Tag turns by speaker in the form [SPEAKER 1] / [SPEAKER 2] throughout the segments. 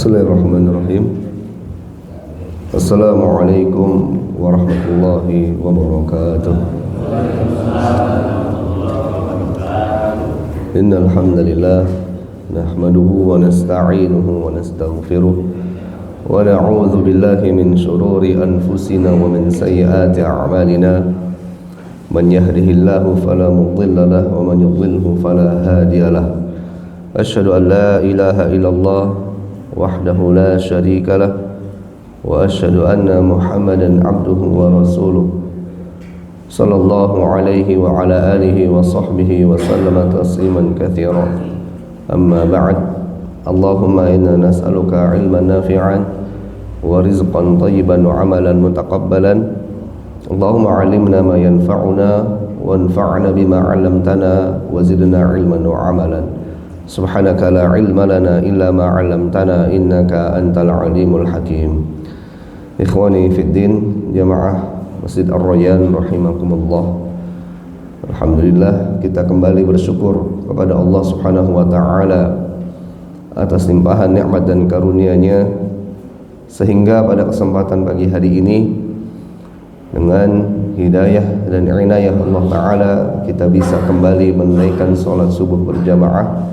[SPEAKER 1] Bismillahirrahmanirrahim. Assalamualaikum warahmatullahi wabarakatuh. Innal hamdalillah nahmaduhu wa nasta'inuhu wa nastaghfiruh wa na'udzu billahi min shururi anfusina wa min sayyiati a'malina. Man yahdihillahu fala mudilla lahu wa man yudlilhu fala hadiya lahu. Asyhadu an la ilaha illallah wahdahu la syarika lah wa asyhadu anna Muhammadan abduhu wa rasuluh sallallahu alaihi wa ala alihi wa sahbihi wa sallama tasliman katsira. Amma ba'd. Allahumma inna nas'aluka ilman nafi'an wa rizqan thayyiban wa amalan mutaqabbalan. Allahumma 'allimna ma yanfa'una wanfa'na bima 'allamtana wa zidna ilman wa amalan. Subhanaka la ilma lana illa ma 'allamtana innaka antal alimul hakim. Ikhwani fid din, jamaah Masjid Ar-Rayyan rahimakumullah. Alhamdulillah, kita kembali bersyukur kepada Allah Subhanahu wa taala atas limpahan nikmat dan karunia-Nya sehingga pada kesempatan pagi hari ini dengan hidayah dan inayah Allah taala kita bisa kembali menunaikan salat subuh berjamaah.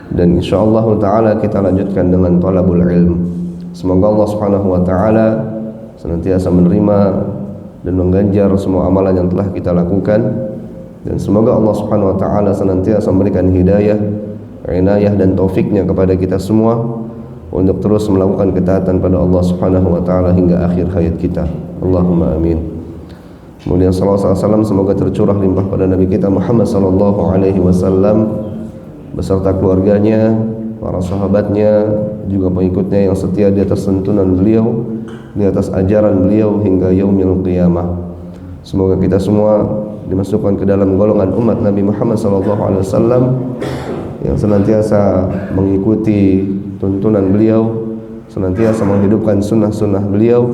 [SPEAKER 1] Dan insyaallah ta'ala kita lanjutkan dengan talabul ilm. Semoga Allah subhanahu wa ta'ala senantiasa menerima dan mengganjar semua amalan yang telah kita lakukan. Dan semoga Allah subhanahu wa ta'ala senantiasa memberikan hidayah, inayah dan taufiknya kepada kita semua untuk terus melakukan ketaatan pada Allah subhanahu wa ta'ala hingga akhir hayat kita. Allahumma amin. Kemudian sallallahu alaihi wasallam semoga tercurah limpah pada Nabi kita Muhammad sallallahu alaihi wasallam beserta keluarganya, para sahabatnya, juga pengikutnya yang setia di atas tuntunan beliau, di atas ajaran beliau hingga yaumil qiyamah. Semoga kita semua dimasukkan ke dalam golongan umat Nabi Muhammad SAW yang senantiasa mengikuti tuntunan beliau, senantiasa menghidupkan sunnah-sunnah beliau,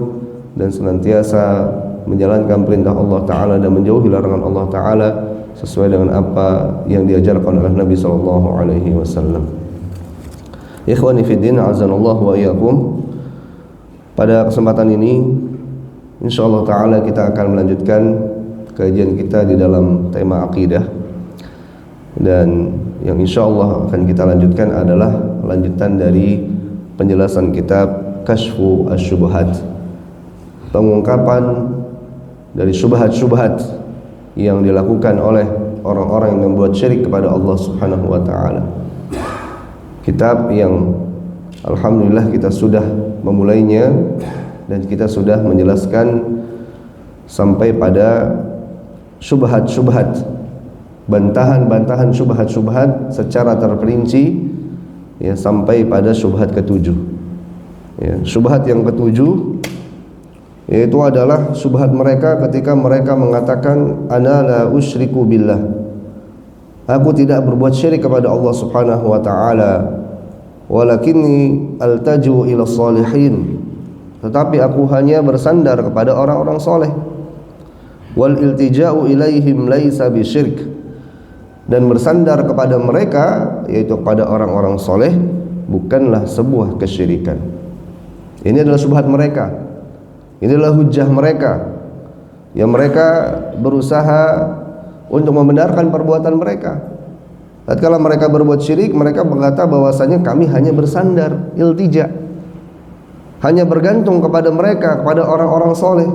[SPEAKER 1] dan senantiasa menjalankan perintah Allah Ta'ala dan menjauhi larangan Allah Ta'ala sesuai dengan apa yang diajarkan oleh Nabi sallallahu alaihi wasallam. Ikhwani fid din, azanallahu wa iyyakum. Pada kesempatan ini insyaallah taala kita akan melanjutkan kajian kita di dalam tema akidah. Dan yang insyaallah akan kita lanjutkan adalah lanjutan dari penjelasan kitab Kashfu Asy-Syubhat. Pengungkapan dari syubhat-syubhat yang dilakukan oleh orang-orang yang membuat syirik kepada Allah Subhanahu wa taala. Kitab yang alhamdulillah kita sudah memulainya dan kita sudah menjelaskan sampai pada syubhat-syubhat, bantahan-bantahan syubhat-syubhat secara terperinci ya, sampai pada syubhat ketujuh. Ya, syubhat yang ketujuh yaitu adalah syubhat mereka ketika mereka mengatakan ana la usyriku billah, aku tidak berbuat syirik kepada Allah Subhanahu wa taala, walakinni altaju ila salihin, tetapi aku hanya bersandar kepada orang-orang soleh. Wal iltija'u ilaihim laisa bisyirk, dan bersandar kepada mereka yaitu kepada orang-orang soleh bukanlah sebuah kesyirikan. Ini adalah syubhat mereka. Inilah hujjah mereka yang mereka berusaha untuk membenarkan perbuatan mereka. Tatkala mereka berbuat syirik, mereka berkata bahwasanya kami hanya bersandar, iltija, hanya bergantung kepada mereka, kepada orang-orang soleh,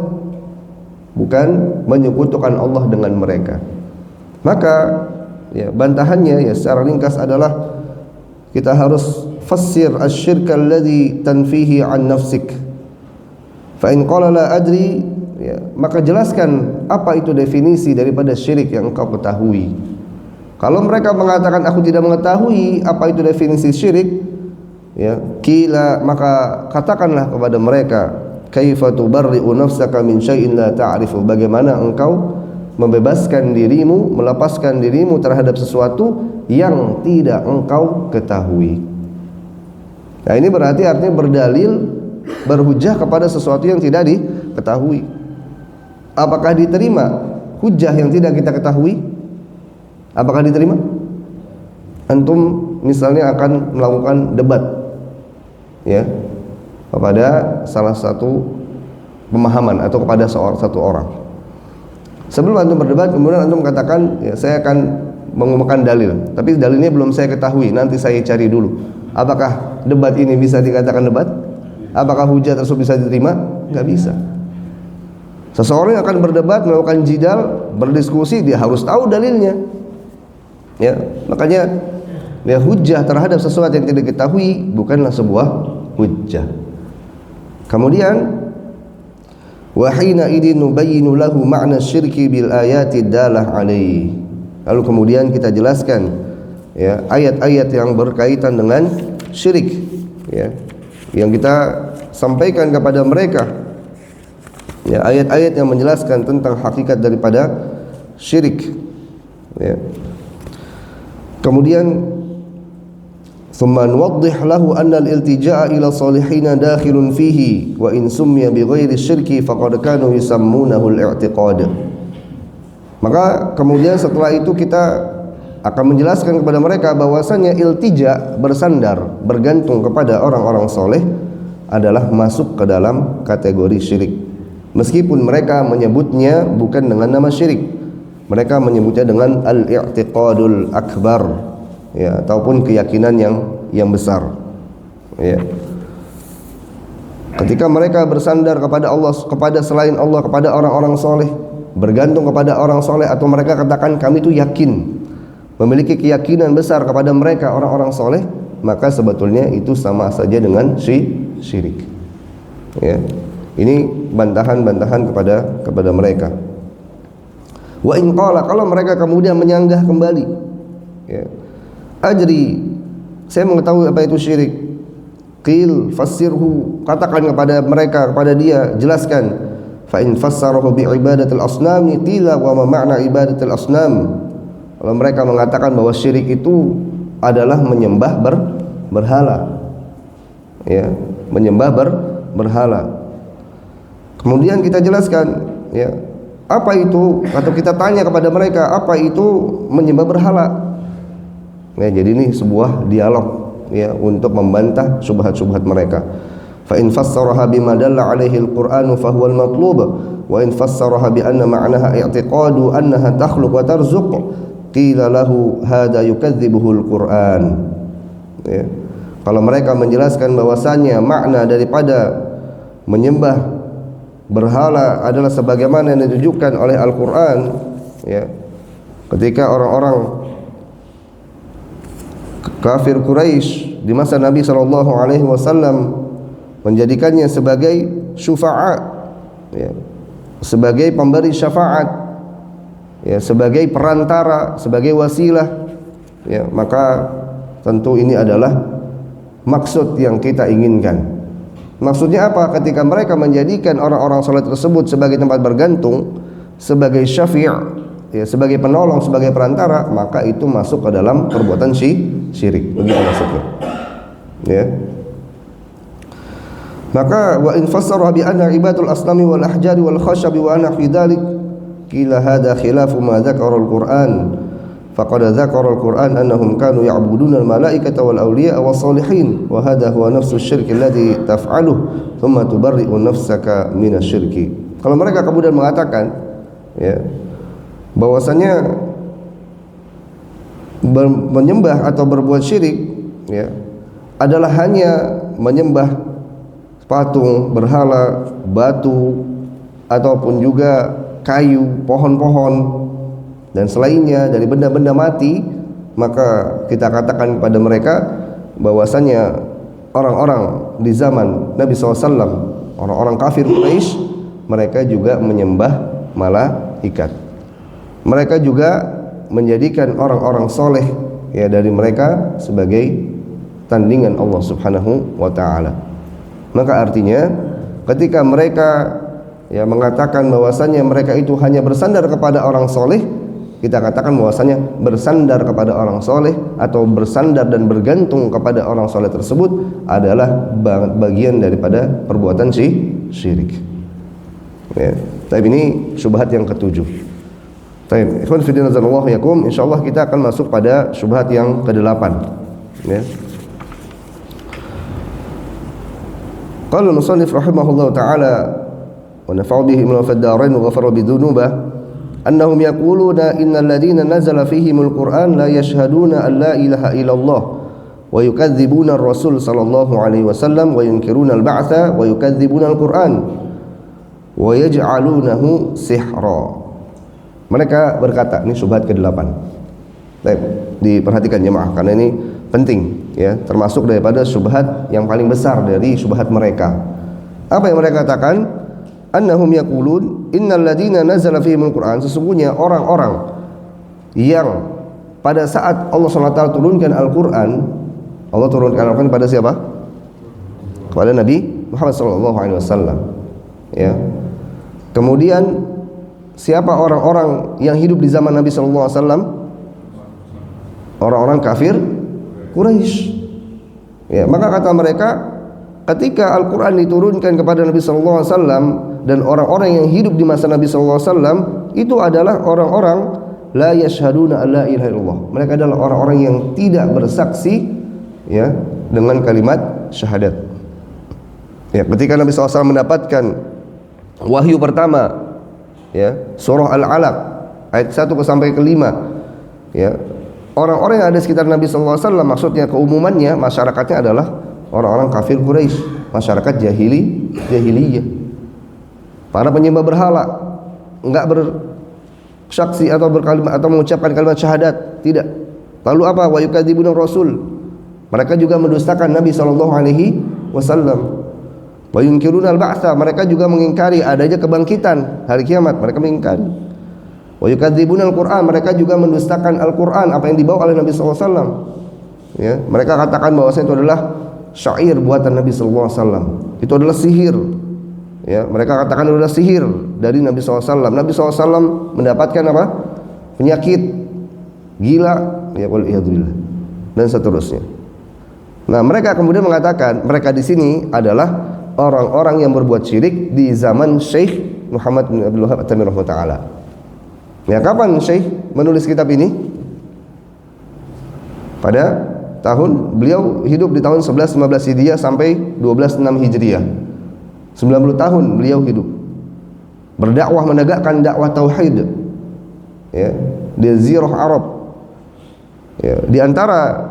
[SPEAKER 1] bukan menyekutukan Allah dengan mereka. Maka ya, bantahannya ya secara ringkas adalah kita harus fassir asy-syirka alladzi tanfihi an nafsik. Fa in qala la adri, ya, maka jelaskan apa itu definisi daripada syirik yang engkau ketahui. Kalau mereka mengatakan aku tidak mengetahui apa itu definisi syirik, ya, qila, maka katakanlah kepada mereka, kaifa tubarri'u nafsaka min syai'in la ta'rifu, bagaimana engkau membebaskan dirimu, melepaskan dirimu terhadap sesuatu yang tidak engkau ketahui. Nah, ini berarti artinya berdalil, berhujjah kepada sesuatu yang tidak diketahui. Apakah diterima hujjah yang tidak kita ketahui? Apakah diterima? Antum misalnya akan melakukan debat ya kepada salah satu pemahaman atau kepada satu orang. Sebelum antum berdebat, kemudian antum katakan, ya, saya akan mengumumkan dalil, tapi dalilnya belum saya ketahui, nanti saya cari dulu. Apakah debat ini bisa dikatakan debat? Apakah hujah tersebut bisa diterima? Nggak bisa. Seseorang yang akan berdebat, melakukan jidal, berdiskusi, dia harus tahu dalilnya. Ya, makanya ya, hujjah terhadap sesuatu yang tidak diketahui bukanlah sebuah hujjah. Kemudian wa hina idin nubayyinu lahu ma'na syirki bil ayati dalah alaihi. Lalu kemudian kita jelaskan ya ayat-ayat yang berkaitan dengan syirik ya, yang kita sampaikan kepada mereka ya, ayat-ayat yang menjelaskan tentang hakikat daripada syirik ya. Kemudian thumma nuwaddih lahu anna al-iltija'a ila salihina dakhilun fihi wa in summiya bighairi syirki faqad kanu yusammunahu al-i'tiqad. Maka kemudian setelah itu kita akan menjelaskan kepada mereka bahwasanya iltija, bersandar, bergantung kepada orang-orang soleh adalah masuk ke dalam kategori syirik. Meskipun mereka menyebutnya bukan dengan nama syirik, mereka menyebutnya dengan al-i'tiqadul akbar ya, ataupun keyakinan yang besar ya. Ketika mereka bersandar kepada Allah, kepada selain Allah, kepada orang-orang soleh, bergantung kepada orang soleh, atau mereka katakan kami itu yakin, memiliki keyakinan besar kepada mereka orang-orang soleh, maka sebetulnya itu sama saja dengan syirik ya. Ini bantahan-bantahan kepada mereka. Wa in qala, kalau mereka kemudian menyanggah kembali ya, ajri, saya mengetahui apa itu syirik. Qil fassirhu, katakan kepada mereka, kepada dia, jelaskan. Fa in fassarahu bi ibadatil asnam qila wa ma ma'na ibadatil asnam. Kalau mereka mengatakan bahwa syirik itu adalah menyembah berhala ya, menyembah berhala. Kemudian kita jelaskan ya, apa itu, atau kita tanya kepada mereka apa itu menyembah berhala. Ya, jadi ini sebuah dialog ya untuk membantah syubhat-syubhat mereka. Fa in fassaraha bima dalla alaihi al-Qur'anu fa huwa al-matlub wa in fassaraha bi anna ma'naha i'tiqadu annaha takhluq wa tarzuq qila lahu hadha yukadzibuhu al-Qur'an ya. Kalau mereka menjelaskan bahwasanya makna daripada menyembah berhala adalah sebagaimana yang ditunjukkan oleh Al-Qur'an ya, ketika orang-orang kafir Quraisy di masa Nabi SAW menjadikannya sebagai syufa'a ya, sebagai pemberi syafaat ya, sebagai perantara, sebagai wasilah ya, maka tentu ini adalah maksud yang kita inginkan. Maksudnya apa? Ketika mereka menjadikan orang-orang saleh tersebut sebagai tempat bergantung, sebagai syafi' ya, sebagai penolong, sebagai perantara, maka itu masuk ke dalam perbuatan syirik. Begitu maksudnya. Ya. Maka wa in fassara bi anna ibadatul asnami wal ahjari wal khashabi wa ana fi dzalik qila hadha khilafu ma dzakara al-Qur'an faqad dzakara al-Qur'an annahum kanu ya'buduna al-malaikata wal awliya was salihin wa hadha huwa nafsu asy-syirki alladhi taf'aluhu thumma tubarri'u nafsaka min asy-syirki. Kalau mereka kemudian mengatakan ya bahwasanya menyembah atau berbuat syirik ya adalah hanya menyembah patung, berhala, batu, ataupun juga kayu, pohon-pohon dan selainnya dari benda-benda mati, maka kita katakan kepada mereka bahwasanya orang-orang di zaman Nabi SAW, orang-orang kafir Quraisy, mereka juga menyembah malaikat. Mereka juga menjadikan orang-orang soleh ya dari mereka sebagai tandingan Allah Subhanahu wa ta'ala. Maka artinya ketika mereka ya mengatakan bahwasanya mereka itu hanya bersandar kepada orang soleh, kita katakan bahwasanya bersandar kepada orang soleh atau bersandar dan bergantung kepada orang soleh tersebut adalah bagian daripada perbuatan syirik. Ya. Tapi ini syubhat yang ketujuh. Baik, ikhwan fillah azanallahu yakum, insyaallah kita akan masuk pada syubhat yang ke-8. Ya. Qala al-musannif rahimahullahu ta'ala wa nafa'a bihi min al-darain wa ghafara bi dhunubah annahum yaquluna innal ladzina nazala fihimul Qur'an la yashhaduna an la ilaha illallah wa yukadzibuna ar-rasul sallallahu alaihi wasallam wa yunkiruna al-ba'tsa wa yukadzibuna al-Qur'an wa yaj'alunahu sihra. Mereka berkata, ini syubhat ke-8. Baik, diperhatikan jemaah karena ini penting ya, termasuk daripada syubhat yang paling besar dari syubhat mereka. Apa yang mereka katakan? Annahum yaqulun innal ladzina nazala fihimul Qur'an, sesungguhnya orang-orang yang pada saat Allah SWT turunkan Al-Qur'an, Allah turunkan Al-Qur'an pada siapa? Kepada Nabi Muhammad SAW. Ya. Kemudian siapa orang-orang yang hidup di zaman Nabi SAW? Orang-orang kafir Quraisy. Ya, maka kata mereka, ketika Al-Qur'an diturunkan kepada Nabi sallallahu alaihi wasallam dan orang-orang yang hidup di masa Nabi sallallahu alaihi wasallam itu adalah orang-orang la yashhaduna alla ilaha illallah. Mereka adalah orang-orang yang tidak bersaksi ya dengan kalimat syahadat. Ya, ketika Nabi sallallahu alaihi wasallam mendapatkan wahyu pertama ya, surah Al-Alaq ayat 1 sampai ke 5 ya. Orang-orang yang ada sekitar Nabi sallallahu alaihi wasallam, maksudnya keumumannya masyarakatnya adalah orang-orang kafir Quraisy, masyarakat jahiliyah. Para penyembah berhala, enggak bersaksi atau berkalimat atau mengucapkan kalimat syahadat, tidak. Lalu apa? Wa yukadzibuna rasul. Mereka juga mendustakan Nabi sallallahu alaihi wasallam. Wa yunkiruna al-ba'tsa, mereka juga mengingkari adanya kebangkitan hari kiamat, mereka mengingkari. Wa yukadzibuna al-Qur'an, mereka juga mendustakan Al-Qur'an, apa yang dibawa oleh Nabi sallallahu alaihi wasallam. Ya, mereka katakan bahwasanya itu adalah syair buatan Nabi sallallahu alaihi wasallam. Itu adalah sihir. Ya, mereka katakan itu adalah sihir dari Nabi sallallahu alaihi wasallam. Nabi sallallahu alaihi wasallam mendapatkan apa? Penyakit gila, ya wal iyadzubillah, dan seterusnya. Nah, mereka kemudian mengatakan mereka di sini adalah orang-orang yang berbuat syirik di zaman Syekh Muhammad bin Abdul Wahhab At-Tamimi rahimahullah taala. Ya, kapan Syekh menulis kitab ini? Pada tahun, beliau hidup di tahun 1115 Hijriah sampai 1206 Hijriah. 90 tahun beliau hidup. Berdakwah, menegakkan dakwah tauhid. Ya, di Jazirah Arab. Ya, di antara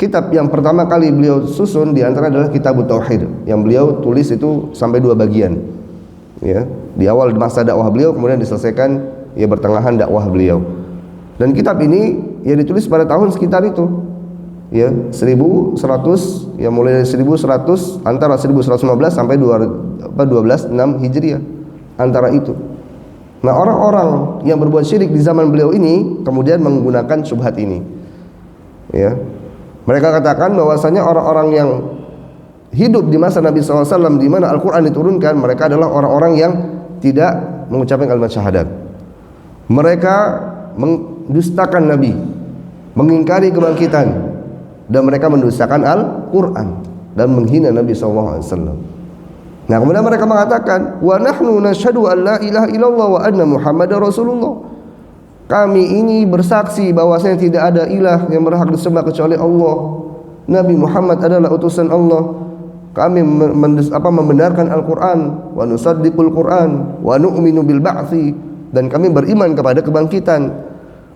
[SPEAKER 1] kitab yang pertama kali beliau susun di antara adalah Kitab Tauhid yang beliau tulis itu sampai 2 bagian. Ya, di awal masa dakwah beliau, kemudian diselesaikan ya pertengahan dakwah beliau. Dan kitab ini ya ditulis pada tahun sekitar itu. Ya, 1100, ya mulai dari 1100 antara 1115 sampai 1206 Hijriah antara itu. Nah, orang-orang yang berbuat syirik di zaman beliau ini kemudian menggunakan syubhat ini. Ya. Mereka katakan bahwasanya orang-orang yang hidup di masa Nabi SAW di mana Al-Qur'an diturunkan, mereka adalah orang-orang yang tidak mengucapkan kalimat syahadat. Mereka mendustakan Nabi, mengingkari kebangkitan, dan mereka mendustakan Al-Qur'an dan menghina Nabi SAW. Nah, kemudian mereka mengatakan, wa nahnu nashhadu an la ilaha illallah wa anna Muhammadar Rasulullah. Kami ini bersaksi bahwasanya tidak ada ilah yang berhak disembah kecuali Allah. Nabi Muhammad adalah utusan Allah. Kami membenarkan Al-Qur'an, wa nusaddiqul Qur'an, wa nu'minu bil ba'tsi, dan kami beriman kepada kebangkitan.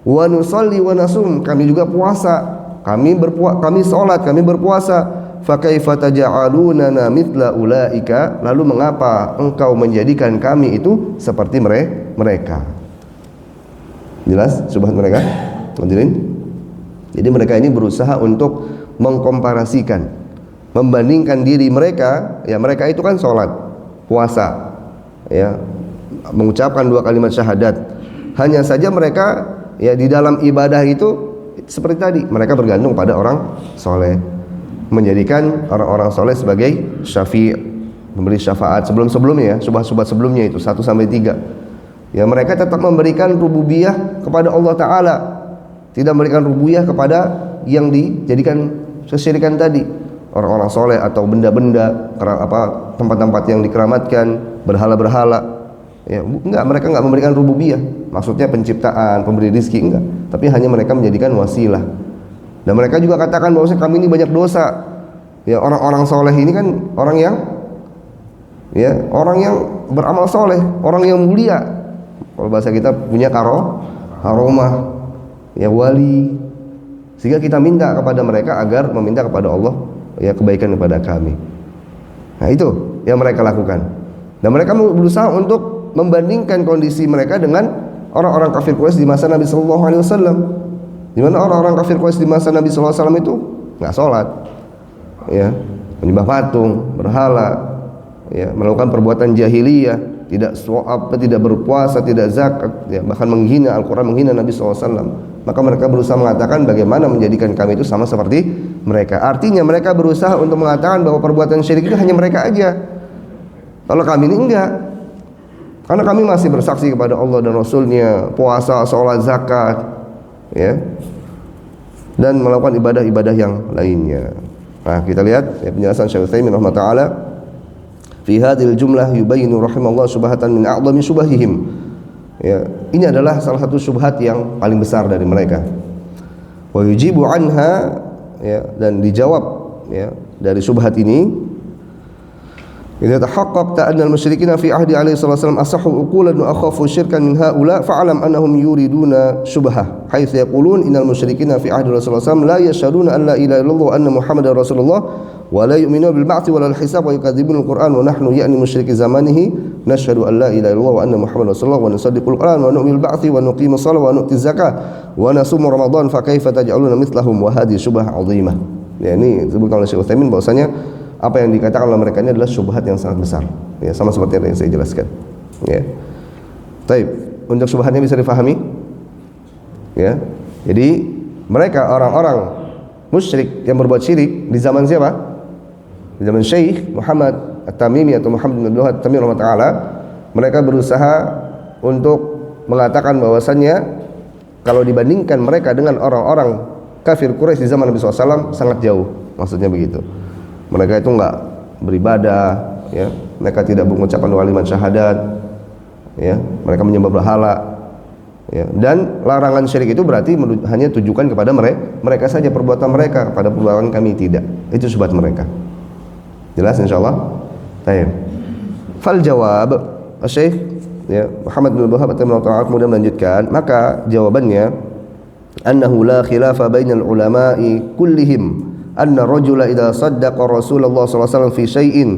[SPEAKER 1] Wa nusalli wa nasum, kami juga puasa. Kami salat, kami berpuasa. Fa kaifa taj'alunana mithla ulaika, lalu mengapa engkau menjadikan kami itu seperti mereka? Jelas syubhat mereka? Hadirin. Jadi mereka ini berusaha untuk mengkomparasikan, membandingkan diri mereka, ya mereka itu kan salat, puasa, ya mengucapkan 2 kalimat syahadat. Hanya saja mereka ya di dalam ibadah itu seperti tadi, mereka bergantung pada orang soleh, menjadikan orang-orang soleh sebagai syafi', memberi syafaat sebelum-sebelumnya ya, syubhat-syubhat sebelumnya itu 1 sampai 3. Ya, mereka tetap memberikan rububiyah kepada Allah Ta'ala, tidak memberikan rububiyah kepada yang dijadikan kesyirikan tadi, orang-orang soleh atau benda-benda, tempat-tempat yang dikeramatkan, berhala-berhala. Ya, enggak, mereka enggak memberikan rububiyah, maksudnya penciptaan, pemberi rizki, enggak, tapi hanya mereka menjadikan wasilah. Dan mereka juga katakan bahwa kami ini banyak dosa. Ya, orang-orang soleh ini kan orang yang ya, orang yang beramal soleh, orang yang mulia. Kalau bahasa kita punya karomah, ya, wali. Sehingga kita minta kepada mereka agar meminta kepada Allah ya kebaikan kepada kami. Nah, itu yang mereka lakukan. Dan mereka berusaha untuk membandingkan kondisi mereka dengan orang-orang kafir Quraisy di masa Nabi sallallahu alaihi wasallam. Di mana orang-orang kafir Quraisy di masa Nabi sallallahu alaihi wasallam itu enggak salat. Ya, menyembah patung, berhala, ya, melakukan perbuatan jahiliyah, tidak berpuasa, tidak zakat, ya, bahkan menghina Al-Qur'an, menghina Nabi sallallahu alaihi wasallam. Maka mereka berusaha mengatakan bagaimana menjadikan kami itu sama seperti mereka. Artinya mereka berusaha untuk mengatakan bahwa perbuatan syirik itu hanya mereka aja. Kalau kami ini enggak. Karena kami masih bersaksi kepada Allah dan Rasulnya, puasa, sholat, zakat, ya, dan melakukan ibadah-ibadah yang lainnya. Nah, kita lihat ya, penjelasan Syekh Utsaimin rahimahullah taala. Fi hadhil jumlah yubayyinu rahimallahu syubhatan min a'dhami syubahihim. Ya, ini adalah salah satu syubhat yang paling besar dari mereka. Wa yujibu anha, ya, dan dijawab ya dari syubhat ini. Idza tahaqqaqta anna al-musyrikina fi ahdi alaihi wasallam asahhu uqulan wa akhafu syirkan min haula fa'lam annahum yuriduna syubhah haitsu yaqulun innal musyrikina fi ahdi Rasulullah sallallahu alaihi wasallam la yashhaduna an la ilaha illallah wa anna muhammadar rasulullah wa la yu'minuna bil ba'thi wa la al-hisab wa yukadzibuna al-Qur'an wa nahnu ya'ni musyriki zamanihi nashhadu an la ilaha illallah wa anna muhammadar rasulullah wa nusaddiqul Qur'an wa nu'minu bil ba'thi wa nuqimus shalah wa nu'ti zakah wa nasumu ramadan fa kaifa taj'aluna mithlahum wa hadhihi syubhah 'azimah. Ya, ini disebutkan oleh Syekh Utsaimin bahwasanya apa yang dikatakan oleh mereka ini adalah syubhat yang sangat besar. Ya, sama seperti yang saya jelaskan. Ya. Baik, untuk syubhatnya bisa difahami? Ya. Jadi mereka orang-orang musyrik yang berbuat syirik di zaman siapa? Di zaman Syekh Muhammad At-Tamimi atau Muhammad bin Abdul Wahhab At-Tamimi rahimahullah taala, mereka berusaha untuk mengatakan bahwasannya kalau dibandingkan mereka dengan orang-orang kafir Quraisy di zaman Nabi SAW sangat jauh. Maksudnya begitu. Mereka itu enggak beribadah, ya. Mereka tidak mengucapkan kalimat syahadat, ya. Mereka menyembah berhala, ya. Dan larangan syirik itu berarti hanya tujukan kepada mereka saja, perbuatan mereka, kepada perbuatan kami tidak. Itu syubhat mereka. Jelas insyaallah? Baik. Fal jawab Syekh ya Muhammad bin Abdul Wahhab kemudian melanjutkan, maka jawabannya annahu la khilafa bainal ulama'i kullihim anna rajula idza saddaqa Rasulullah sallallahu alaihi wasallam fi syai'in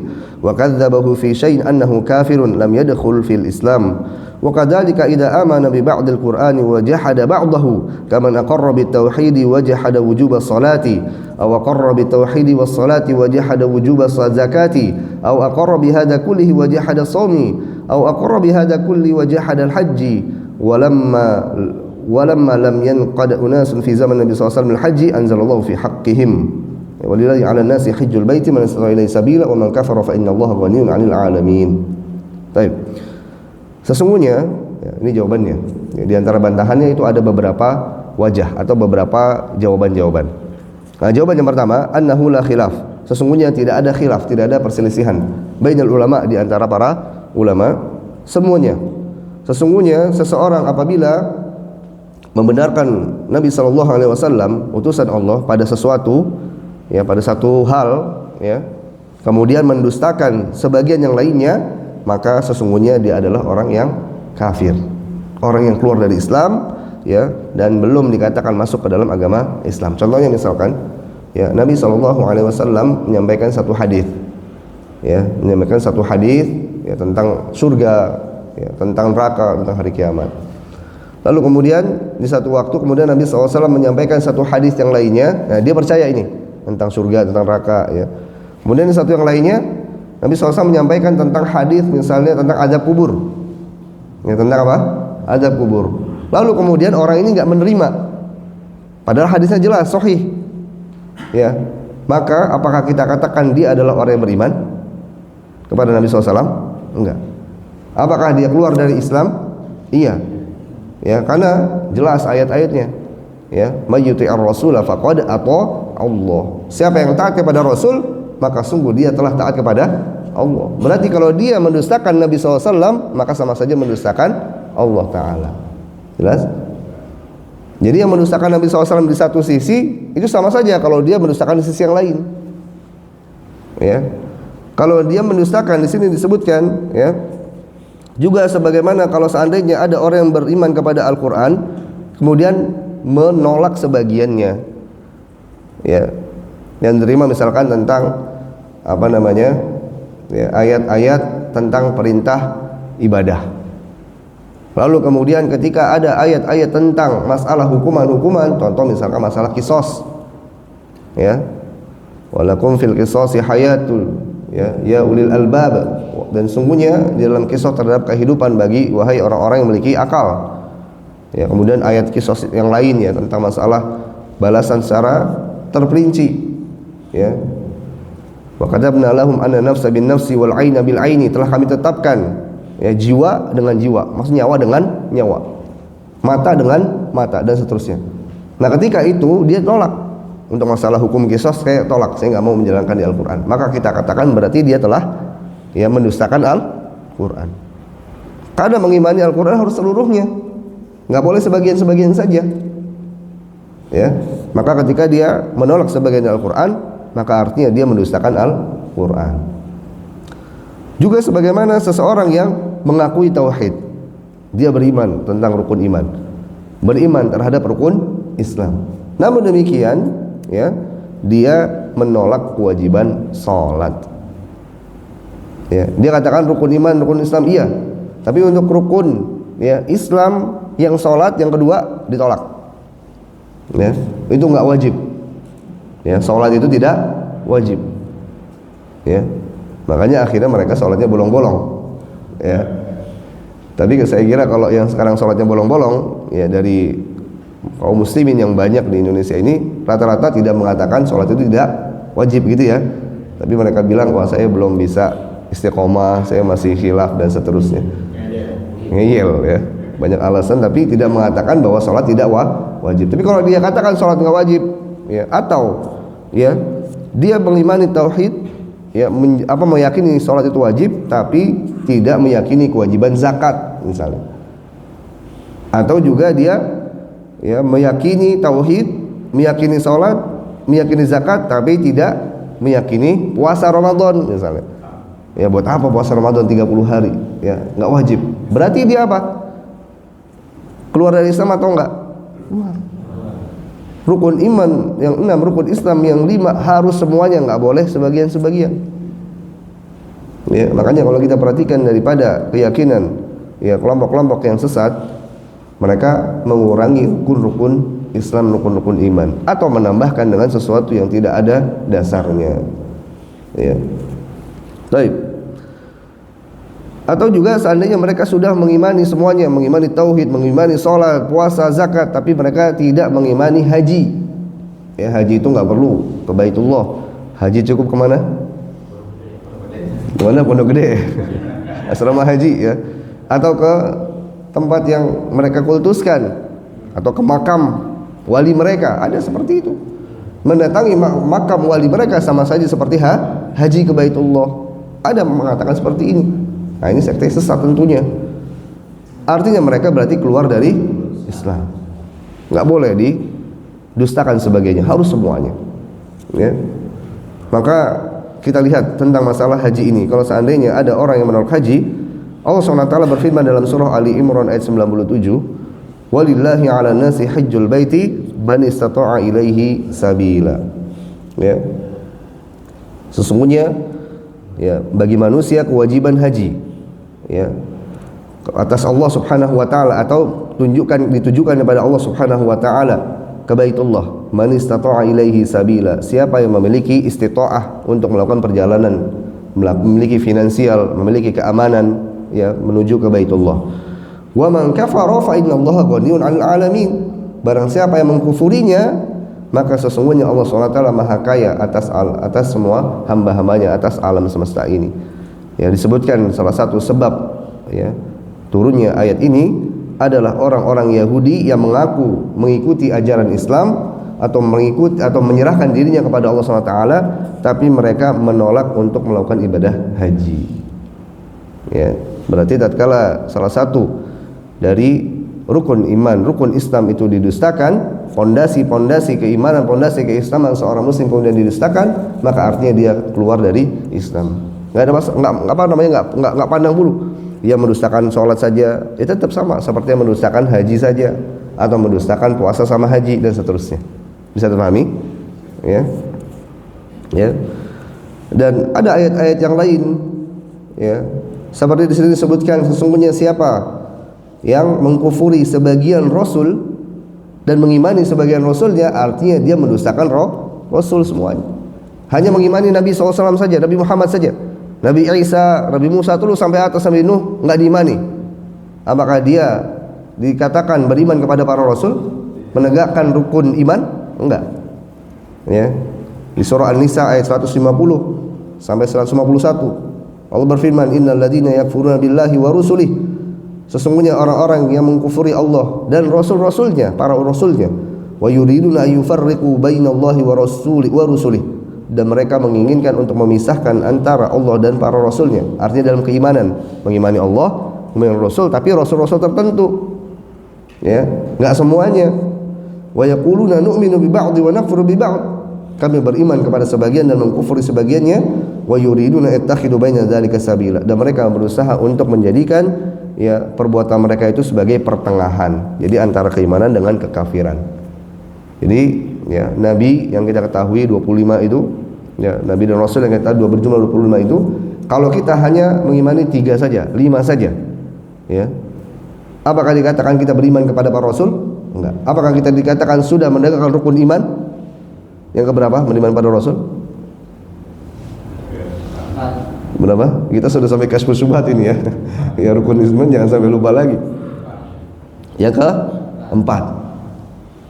[SPEAKER 1] wa kadzdzabahu fi syai'in annahu kafirun lam yadkhul fil Islam wa kadzalika idza amana bi ba'dil Qur'ani wa jahada ba'dahu kaman aqarra bit tauhid wa jahada wujub as-salati aw aqarra bit tauhid was salati wa jahada wujub az-zakati aw aqarra bi hadha kullihi wa jahada as-sawmi aw aqarra bi hadha kulli wa jahada al-hajji walamma lam yanqad unasun fi zaman Nabi sallallahu alaihi wasallam al-hajji anzalallahu fi haqqihim walillahi 'ala an-nasi hajjul baiti man istata'a ilaihi sabila wa man kafara fa inna Allaha ghaniyyun 'anil 'alamin. Baik. Sesungguhnya ya, ini jawabannya. Ya, di antara bantahannya itu ada beberapa wajah atau beberapa jawaban-jawaban. Nah, jawaban yang pertama, annahu la khilaf. Sesungguhnya tidak ada khilaf, tidak ada perselisihan bainal ulama, di antara para ulama semuanya. Sesungguhnya seseorang apabila membenarkan Nabi sallallahu alaihi wasallam utusan Allah pada sesuatu, ya, pada satu hal, ya, kemudian mendustakan sebagian yang lainnya, maka sesungguhnya dia adalah orang yang kafir, orang yang keluar dari Islam, ya, dan belum dikatakan masuk ke dalam agama Islam. Contohnya misalkan, ya, Nabi SAW menyampaikan satu hadis, ya, ya, tentang surga, ya, tentang neraka, tentang hari kiamat. Lalu kemudian di satu waktu kemudian Nabi SAW menyampaikan satu hadis yang lainnya. Nah, dia percaya ini tentang surga, tentang neraka, ya. Kemudian di satu yang lainnya Nabi SAW menyampaikan tentang hadis misalnya tentang azab kubur, ya, tentang apa? Azab kubur. Lalu kemudian orang ini enggak menerima, padahal hadisnya jelas, sahih, ya. Maka apakah kita katakan dia adalah orang yang beriman kepada Nabi SAW? Enggak. Apakah dia keluar dari Islam? Iya. Ya, karena jelas ayat-ayatnya. Ya, mayyuti'ir rasul faqad ata Allah. Siapa yang taat kepada Rasul, maka sungguh dia telah taat kepada Allah. Berarti kalau dia mendustakan Nabi SAW, maka sama saja mendustakan Allah Ta'ala. Jelas? Jadi yang mendustakan Nabi SAW di satu sisi, itu sama saja kalau dia mendustakan di sisi yang lain. Ya. Kalau dia mendustakan, di sini disebutkan ya, juga sebagaimana kalau seandainya ada orang yang beriman kepada Al-Qur'an kemudian menolak sebagiannya, ya, yang terima misalkan tentang apa namanya, ya, ayat-ayat tentang perintah ibadah. Lalu kemudian ketika ada ayat-ayat tentang masalah hukuman-hukuman, contoh misalkan masalah kisos, ya, walakum fil qisasi hayatul, ya ulil albab, dan sungguhnya di dalam kisos terhadap kehidupan bagi wahai orang-orang yang memiliki akal. Ya, kemudian ayat kisos yang lain ya tentang masalah balasan secara terperinci, ya. Wa qadabna lahum anna nafsa bin nafsi wal aina bil aini, telah kami tetapkan ya jiwa dengan jiwa, maksudnya nyawa dengan nyawa, mata dengan mata, dan seterusnya. Nah ketika itu dia tolak untuk masalah hukum kisos, saya tolak, saya nggak mau menjalankan di Al-Quran, maka kita katakan berarti dia telah ya mendustakan Al-Quran. Karena mengimani Al-Quran harus seluruhnya, nggak boleh sebagian-sebagian saja, ya. Maka ketika dia menolak sebagian Al-Quran, maka artinya dia mendustakan Al-Quran. Juga sebagaimana seseorang yang mengakui tauhid, dia beriman tentang rukun iman, beriman terhadap rukun Islam, namun demikian ya dia menolak kewajiban sholat, ya. Dia katakan rukun iman, rukun Islam iya, tapi untuk rukun ya Islam yang sholat yang kedua ditolak, ya. Itu nggak wajib, ya, sholat itu tidak wajib, ya. Makanya akhirnya mereka sholatnya bolong-bolong, ya. Tapi saya kira kalau yang sekarang sholatnya bolong-bolong, ya, dari kaum muslimin yang banyak di Indonesia ini rata-rata tidak mengatakan sholat itu tidak wajib gitu ya. Tapi mereka bilang, wah saya belum bisa istiqomah, saya masih khilaf dan seterusnya. Ngeyel ya, banyak alasan tapi tidak mengatakan bahwa sholat tidak wajib. Tapi kalau dia katakan sholat nggak wajib, ya, atau ya dia mengimani tauhid, ya, meyakini sholat itu wajib tapi tidak meyakini kewajiban zakat misalnya, atau juga dia ya meyakini tauhid, meyakini sholat, meyakini zakat tapi tidak meyakini puasa Ramadan misalnya, ya, buat apa puasa Ramadan 30 hari, ya, nggak wajib. Berarti dia apa? Keluar dari Islam atau enggak? Rukun iman yang 6, rukun Islam yang 5 harus semuanya, nggak boleh sebagian-sebagian. Ya, makanya kalau kita perhatikan daripada keyakinan ya kelompok-kelompok yang sesat, mereka mengurangi rukun-rukun Islam, rukun-rukun iman, atau menambahkan dengan sesuatu yang tidak ada dasarnya. Ya. Baik. Atau juga seandainya mereka sudah mengimani semuanya, mengimani tauhid, mengimani sholat, puasa, zakat, tapi mereka tidak mengimani haji. Ya, haji itu nggak perlu ke Baitullah. Haji cukup kemana? Kemana? Pondok Gede, asrama haji, ya. Atau ke tempat yang mereka kultuskan, atau ke makam wali mereka. Ada seperti itu. Mendatangi makam wali mereka sama saja seperti haji ke Baitullah. Ada mengatakan seperti ini. Nah ini sekte sesat tentunya. Artinya mereka berarti keluar dari Islam. Nggak boleh didustakan sebagainya, harus semuanya, ya. Maka kita lihat tentang masalah haji ini. Kalau seandainya ada orang yang menolak haji, Allah SWT berfirman dalam surah Ali Imran ayat 97, walillahi ala nasi hajjul baiti man istata'a ilaihi sabila, ya. Sesungguhnya ya bagi manusia kewajiban haji, ya, atas Allah Subhanahu wa taala, atau ditujukan kepada Allah Subhanahu wa taala ke Baitullah, man istata'a ilaihi sabila, siapa yang memiliki istita'ah untuk melakukan perjalanan, memiliki finansial, memiliki keamanan, ya, menuju ke Baitullah. Wa man kafara fa innallaha ghaniyun 'anil 'alamin, barang siapa yang mengkufurinya, maka sesungguhnya Allah SWT maha kaya atas semua hamba-hambanya, atas alam semesta ini. Ya, disebutkan salah satu sebab ya turunnya ayat ini adalah orang-orang Yahudi yang mengaku mengikuti ajaran Islam atau menyerahkan dirinya kepada Allah SWT, tapi mereka menolak untuk melakukan ibadah haji. Ya, berarti tatkala salah satu dari rukun iman, rukun Islam itu didustakan, pondasi-pondasi keimanan, pondasi keislaman seorang muslim kemudian didustakan, maka artinya dia keluar dari Islam. nggak ada nggak pandang bulu. Dia mendustakan sholat saja, ya tetap sama seperti yang mendustakan haji saja, atau mendustakan puasa sama haji dan seterusnya. Bisa terpahami? Ya, ya. Dan ada ayat-ayat yang lain, ya, seperti di sini disebutkan sesungguhnya siapa yang mengkufuri sebagian rasul dan mengimani sebagian rasulnya, artinya dia mendustakan rasul semuanya. Hanya mengimani Nabi SAW saja, Nabi Muhammad saja, Nabi Isa, Nabi Musa terus sampai atas sampai Nuh enggak diimani. Apakah dia dikatakan beriman kepada para rasul, menegakkan rukun iman? Enggak. Ya. Di surah An-Nisa ayat 150 sampai 151 Allah berfirman, innal ladzina yakfuruna billahi wa rusulih, sesungguhnya orang-orang yang mengkufuri Allah dan rasul-rasulnya, para rasulnya, wa yuriduna ayyufarriqu bainallahi wa rusulih, dan mereka menginginkan untuk memisahkan antara Allah dan para rasulnya. Artinya dalam keimanan, mengimani Allah, mengimani rasul, tapi rasul-rasul tertentu, ya, enggak semuanya. Wa yaquluna nu'minu bi ba'dhi wa nakfuru bi ba'd, kami beriman kepada sebagian dan mengkufuri sebagiannya. Wa yuriduna ittakhidu baina dzalika sabila, dan mereka berusaha untuk menjadikan, ya, perbuatan mereka itu sebagai pertengahan, jadi antara keimanan dengan kekafiran. Jadi, ya, Nabi yang kita ketahui 25 itu, ya, Nabi dan Rasul yang kita tahu berjumlah 25 itu, kalau kita hanya mengimani 3 saja, 5 saja, ya, apakah dikatakan kita beriman kepada para Rasul? Enggak. Apakah kita dikatakan sudah menegakkan rukun iman? Yang keberapa? Beriman pada Rasul? Berapa? Kita sudah sampai kasyfus syubhat ini, ya. Ya, rukun iman jangan sampai lupa lagi. Yang keempat,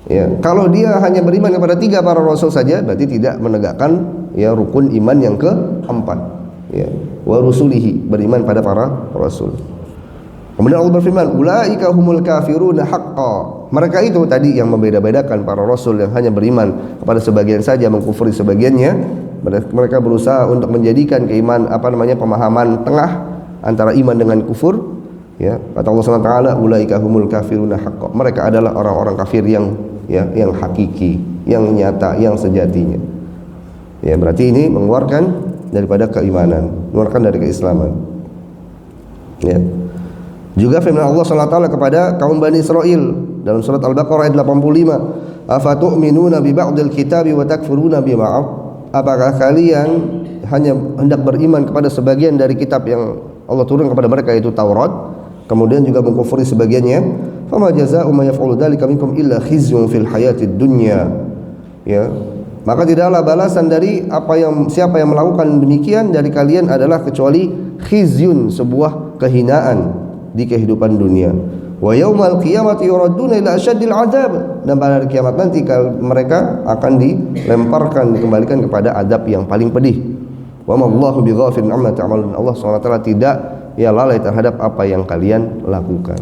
[SPEAKER 1] ya, kalau dia hanya beriman kepada 3 para rasul saja, berarti tidak menegakkan, ya, rukun iman yang keempat, ya, wa rusulihi, beriman pada para rasul. Kemudian Allah berfirman, ulaika humul kafiruna haqqan, mereka itu tadi yang membeda-bedakan para rasul yang hanya beriman kepada sebagian saja, mengkufuri sebagiannya. Mereka berusaha untuk menjadikan pemahaman tengah antara iman dengan kufur, ya. Kata Allah Subhanahu wa taala, ulaika humul kafiruna haqqan, mereka adalah orang-orang kafir yang, ya, yang hakiki, yang nyata, yang sejatinya. Ya, berarti ini mengeluarkan daripada keimanan, mengeluarkan dari keislaman. Ya. Juga firman Allah Subhanahu wa taala kepada kaum Bani Israel dalam surat Al-Baqarah ayat 85, afatu'minuna bi ba'dil kitabi wa takfuruna bi ba'd, apakah kalian hanya hendak beriman kepada sebagian dari kitab yang Allah turun kepada mereka, yaitu Taurat, kemudian juga mengkufuri sebagiannya? Fama jazaa'u may yaf'alu dzalika minkum illa khizyun fil hayatid dunya, ya, maka tidaklah balasan dari siapa yang melakukan demikian dari kalian adalah kecuali khizyun, sebuah kehinaan di kehidupan dunia. Wa yaumal qiyamati yuradduna ila asyaddil adzab, dan pada hari kiamat nanti mereka akan dilemparkan, dikembalikan kepada azab yang paling pedih. Wa ma Allahu bighafilin amma ta'malun, Allah SWT tidak, ya, lalai terhadap apa yang kalian lakukan.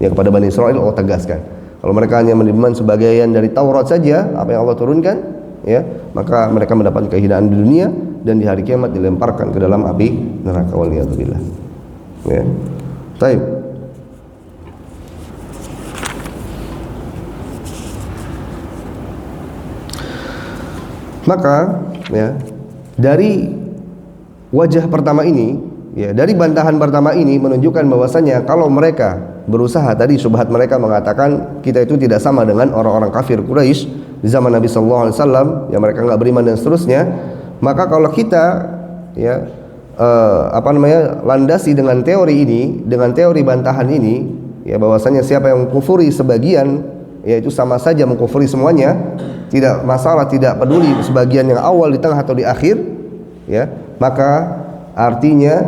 [SPEAKER 1] Ya, kepada Bani Israil Allah tegaskan, kalau mereka hanya beriman sebagian dari Taurat saja, apa yang Allah turunkan, ya, maka mereka mendapat kehinaan di dunia dan di hari kiamat dilemparkan ke dalam api neraka, waliyadzubillah. Ya. Baik. Maka, ya, dari wajah pertama ini, ya, dari bantahan pertama ini menunjukkan bahwasanya kalau mereka berusaha tadi, syubhat mereka mengatakan kita itu tidak sama dengan orang-orang kafir Quraisy di zaman Nabi sallallahu alaihi wasallam, yang mereka enggak beriman dan seterusnya. Maka kalau kita, ya, landasi dengan teori ini, dengan teori bantahan ini, ya, bahwasanya siapa yang mengkufuri sebagian, yaitu sama saja mengkufuri semuanya, tidak masalah, tidak peduli sebagian yang awal, di tengah atau di akhir, ya, maka artinya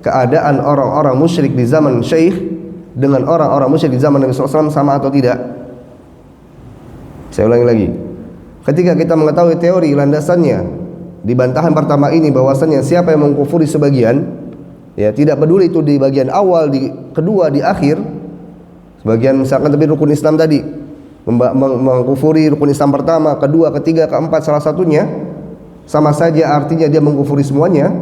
[SPEAKER 1] keadaan orang-orang musyrik di zaman Syekh dengan orang-orang musyrik di zaman Nabi SAW sama atau tidak? Saya ulangi lagi, ketika kita mengetahui teori landasannya di bantahan pertama ini, bahwasanya siapa yang mengkufuri sebagian, ya, tidak peduli itu di bagian awal, di kedua, di akhir, sebagian misalkan tapi rukun Islam tadi mengkufuri rukun Islam pertama, kedua, ketiga, keempat, salah satunya, sama saja artinya dia mengkufuri semuanya.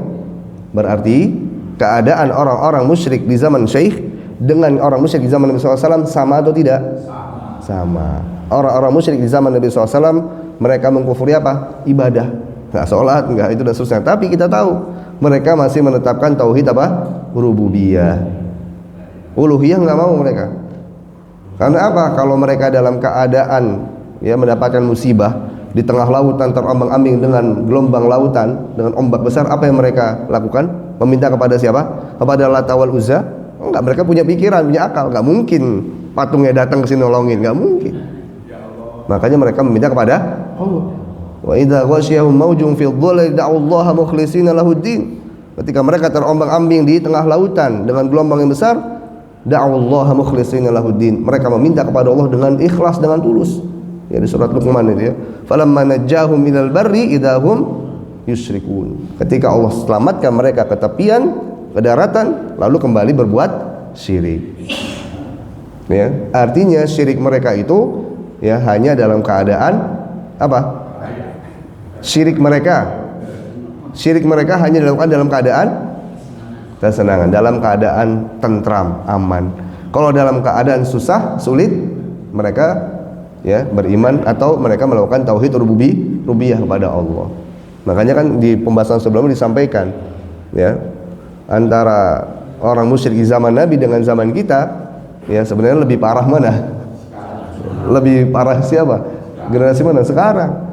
[SPEAKER 1] Berarti keadaan orang-orang musyrik di zaman Syekh dengan orang musyrik di zaman Nabi SAW sama atau tidak? Sama. Orang-orang musyrik di zaman Nabi SAW mereka mengkufuri apa? Ibadah, nggak sholat, nggak itu dan seterusnya. Tapi kita tahu mereka masih menetapkan tauhid apa? Rububiyah. Uluhiyah nggak mau mereka. Karena apa? Kalau mereka dalam keadaan ya mendapatkan musibah di tengah lautan terombang-ambing dengan gelombang lautan, dengan ombak besar, apa yang mereka lakukan? Meminta kepada siapa? Kepada Lata wal Uzza? Enggak, mereka punya pikiran, punya akal. Enggak mungkin patungnya datang ke sini nolongin, enggak mungkin. Makanya mereka meminta kepada Allah. Wa idza ghasyiyahum maujun fil dhulli da'ullaha mukhlishina lahuddin. Ketika mereka terombang-ambing di tengah lautan dengan gelombang yang besar, da'ullaha mukhlishina lahuddin. Mereka meminta kepada Allah dengan ikhlas, dengan tulus. Ya, di surat Luqman itu ya. Falamma najjahum minal barri idahum yusyrikun. Ketika Allah selamatkan mereka ke tepian, ke daratan, lalu kembali berbuat syirik. Ya, artinya syirik mereka itu ya hanya dalam keadaan apa? Syirik mereka hanya dilakukan dalam keadaan kesenangan, dalam keadaan tentram, aman. Kalau dalam keadaan susah, sulit, mereka ya beriman atau mereka melakukan tauhid rububiyah kepada Allah. Makanya kan di pembahasan sebelumnya disampaikan ya, antara orang musyrik di zaman Nabi dengan zaman kita ya sebenarnya lebih parah mana? Lebih parah siapa? Generasi mana sekarang?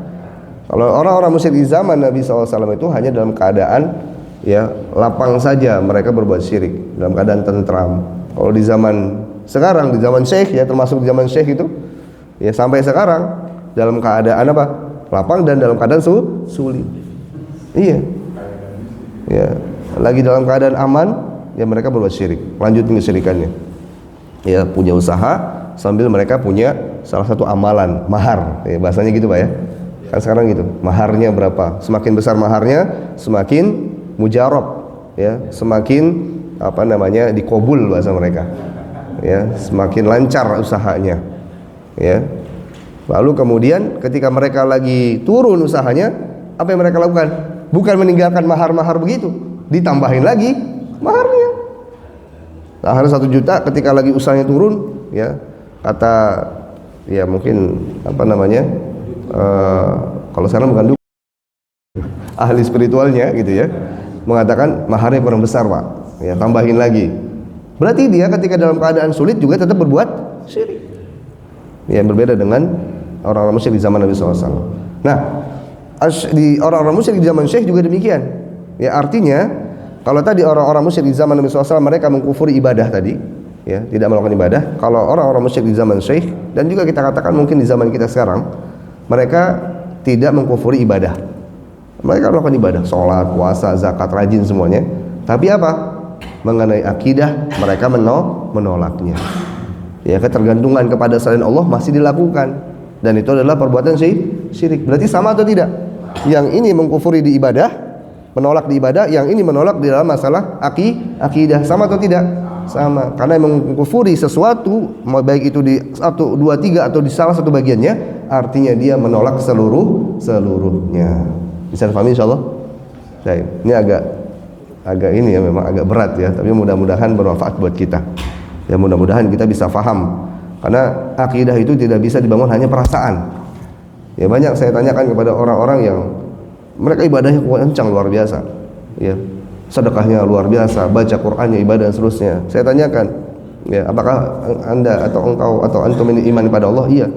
[SPEAKER 1] Kalau orang-orang musyrik di zaman Nabi SAW itu hanya dalam keadaan ya lapang saja mereka berbuat syirik, dalam keadaan tentram. Kalau di zaman sekarang, di zaman Syekh ya, termasuk di zaman Syekh itu ya sampai sekarang dalam keadaan apa? Lapang dan dalam keadaan sulit. Iya. Ya, lagi dalam keadaan aman ya mereka berbuat syirik, lanjutin kesyirikannya. Ya, punya usaha sambil mereka punya salah satu amalan, mahar. Ya, bahasanya gitu, Pak ya. Kan sekarang gitu, maharnya berapa? Semakin besar maharnya, semakin mujarab, ya, semakin apa namanya dikobul bahasa mereka, ya, semakin lancar usahanya, ya. Lalu kemudian ketika mereka lagi turun usahanya, apa yang mereka lakukan? Bukan meninggalkan mahar-mahar begitu, ditambahin lagi maharnya. Mahar 1 juta ketika lagi usahanya turun, ya, kata ya mungkin apa namanya? Kalau sekarang bukan ahli spiritualnya gitu ya, mengatakan maharnya kurang besar, Pak, ya tambahin lagi. Berarti dia ketika dalam keadaan sulit juga tetap berbuat syirik, ya, berbeda dengan orang-orang musyrik di zaman Nabi SAW. Nah, di orang-orang musyrik di zaman Syekh juga demikian, ya, artinya kalau tadi orang-orang musyrik di zaman Nabi SAW mereka mengkufuri ibadah tadi, ya, tidak melakukan ibadah. Kalau orang-orang musyrik di zaman Syekh dan juga kita katakan mungkin di zaman kita sekarang, mereka tidak mengkufuri ibadah. Mereka melakukan ibadah, sholat, puasa, zakat, rajin semuanya. Tapi apa? Mengenai akidah mereka menolaknya. Ya, ketergantungan kepada selain Allah masih dilakukan, dan itu adalah perbuatan syirik. Berarti sama atau tidak? Yang ini mengkufuri di ibadah, menolak di ibadah, yang ini menolak di dalam masalah akidah. Sama atau tidak? Sama. Karena mengkufuri sesuatu, baik itu di 1, 2, 3 atau di salah satu bagiannya, artinya dia menolak seluruhnya. Bisa dipahami insyaallah? Baik, ini agak ini ya, memang agak berat ya, tapi mudah-mudahan bermanfaat buat kita. Ya, mudah-mudahan kita bisa faham. Karena akidah itu tidak bisa dibangun hanya perasaan. Ya, banyak saya tanyakan kepada orang-orang yang mereka ibadahnya kencang luar biasa. Ya, sedekahnya luar biasa, baca Qur'annya, ibadah dan seterusnya. Saya tanyakan, ya, apakah Anda atau engkau atau antum ini iman pada Allah? Iya.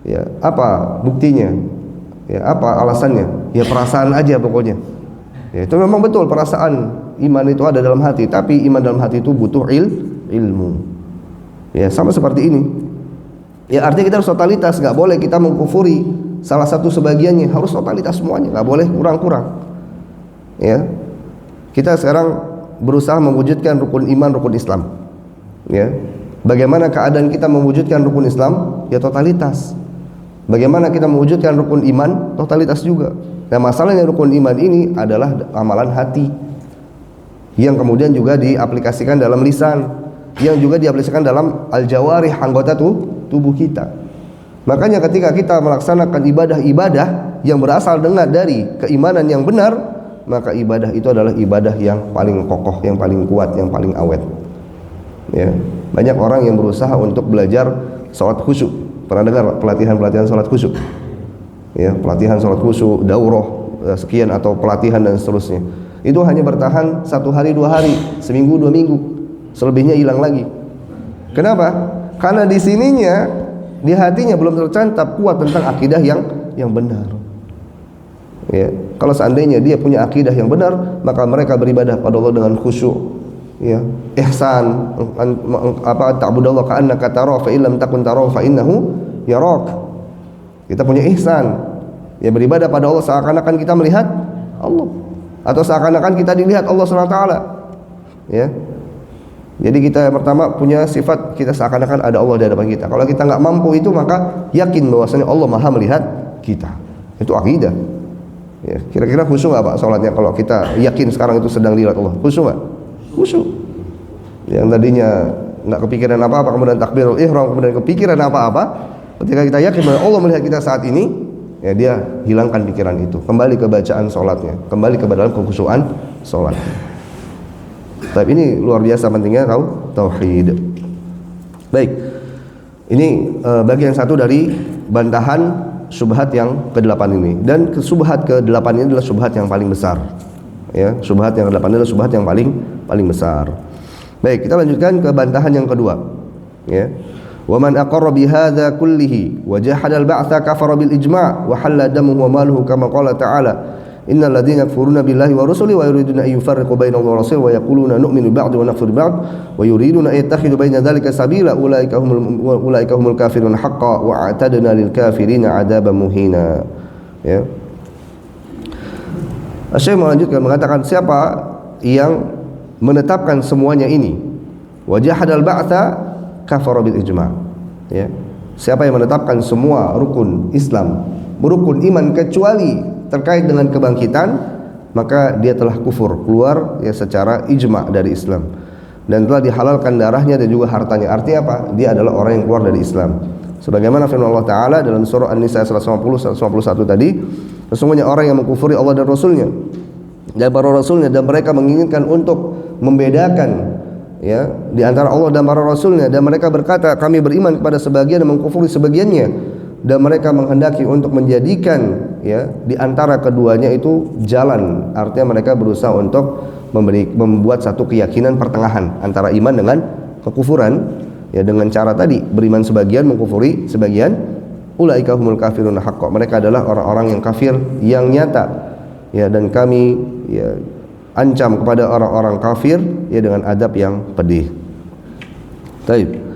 [SPEAKER 1] Ya, apa buktinya? Ya, apa alasannya? Ya, perasaan aja pokoknya. Ya, itu memang betul, perasaan iman itu ada dalam hati, tapi iman dalam hati itu butuh ilmu. Ya, sama seperti ini. Ya, artinya kita harus totalitas, nggak boleh kita mengkufuri salah satu sebagiannya, harus totalitas semuanya, nggak boleh kurang-kurang. Ya, kita sekarang berusaha mewujudkan rukun iman, rukun Islam. Ya, bagaimana keadaan kita mewujudkan rukun Islam? Ya, totalitas. Bagaimana kita mewujudkan rukun iman? Totalitas juga. Nah, masalahnya rukun iman ini adalah amalan hati yang kemudian juga diaplikasikan dalam lisan, yang juga diaplikasikan dalam al-jawarih, anggota tubuh kita. Makanya ketika kita melaksanakan ibadah-ibadah yang berasal dari keimanan yang benar, maka ibadah itu adalah ibadah yang paling kokoh, yang paling kuat, yang paling awet. Ya, banyak orang yang berusaha untuk belajar salat khusyuk. Pernah dengar pelatihan salat khusyuk? Ya, pelatihan salat khusyuk, daurah sekian atau pelatihan dan seterusnya. Itu hanya bertahan 1 hari 2 hari, seminggu 2 minggu, selebihnya hilang lagi. Kenapa? Karena di sininya, di hatinya belum tercantap kuat tentang akidah yang benar. Ya, kalau seandainya dia punya akidah yang benar, maka mereka beribadah pada Allah dengan khusyuk, ya, ihsan, ta'budallah ka'annaka tarahu fa illam takun tarahu fa innahu yarak. Kita punya ihsan, ya, beribadah pada Allah seakan-akan kita melihat Allah, atau seakan-akan kita dilihat Allah SWT. Ya, jadi kita yang pertama punya sifat kita seakan-akan ada Allah di hadapan kita. Kalau kita nggak mampu itu, maka yakin bahwasanya Allah Maha melihat kita. Itu akidah. Ya, kira-kira khusyuk nggak Pak sholatnya kalau kita yakin sekarang itu sedang dilihat Allah? Khusyuk nggak? Khusyuk. Yang tadinya nggak kepikiran apa-apa, kemudian takbirul ihram, kemudian kepikiran apa-apa, ketika kita yakin bahwa Allah melihat kita saat ini, ya, dia hilangkan pikiran itu, kembali ke bacaan sholatnya, kembali ke dalam kekhusyuan sholat. Tapi ini luar biasa pentingnya tauhid. Baik, ini bagian satu dari bantahan syubhat yang ke-8 ini. Dan syubhat ke-8 ini adalah syubhat yang paling besar. Ya, syubhat yang ke-8 adalah syubhat yang paling besar. Baik, kita lanjutkan ke bantahan yang kedua. Ya. Wa man aqarra bi hadza kullihi wa jahada al-ba'tsa kafara bil ijma' wa halla damuhu wa maluhu kama qala ta'ala innal ladzina yakfuruna billahi wa rusulihi wa yuriduna an yufarriqu baina Allahi wa rasulihi wa yaquluna nu'minu bi ba'd wa nakfuru bi ba'd wa yuriduna an yattakhidhu baina dzalika sabila ulaika humul kafirun haqqan wa a'tadna lil kafirina 'adzaban muhina. Ya. Syekh melanjutkan mengatakan, siapa yang menetapkan semuanya ini, wa jahadal ba'tsa kafara bil ijma'. Ya. Siapa yang menetapkan semua rukun Islam, rukun iman kecuali terkait dengan kebangkitan, maka dia telah kufur, keluar ya secara ijma' dari Islam, dan telah dihalalkan darahnya dan juga hartanya. Artinya apa? Dia adalah orang yang keluar dari Islam. Sebagaimana firman Allah Ta'ala dalam surah An-Nisa 150-151 tadi, sesungguhnya orang yang mengkufuri Allah dan Rasulnya dan para Rasulnya, dan mereka menginginkan untuk membedakan, ya, di antara Allah dan para Rasulnya, dan mereka berkata kami beriman kepada sebagian dan mengkufuri sebagiannya, dan mereka menghendaki untuk menjadikan, ya, di antara keduanya itu jalan. Artinya mereka berusaha untuk membuat satu keyakinan pertengahan antara iman dengan kekufuran, ya, dengan cara tadi beriman sebagian, mengkufuri sebagian. Ulaika humul kafirun haqqan. Mereka adalah orang-orang yang kafir yang nyata, ya, dan kami, ya, ancam kepada orang-orang kafir, ya, dengan adab yang pedih. Baik.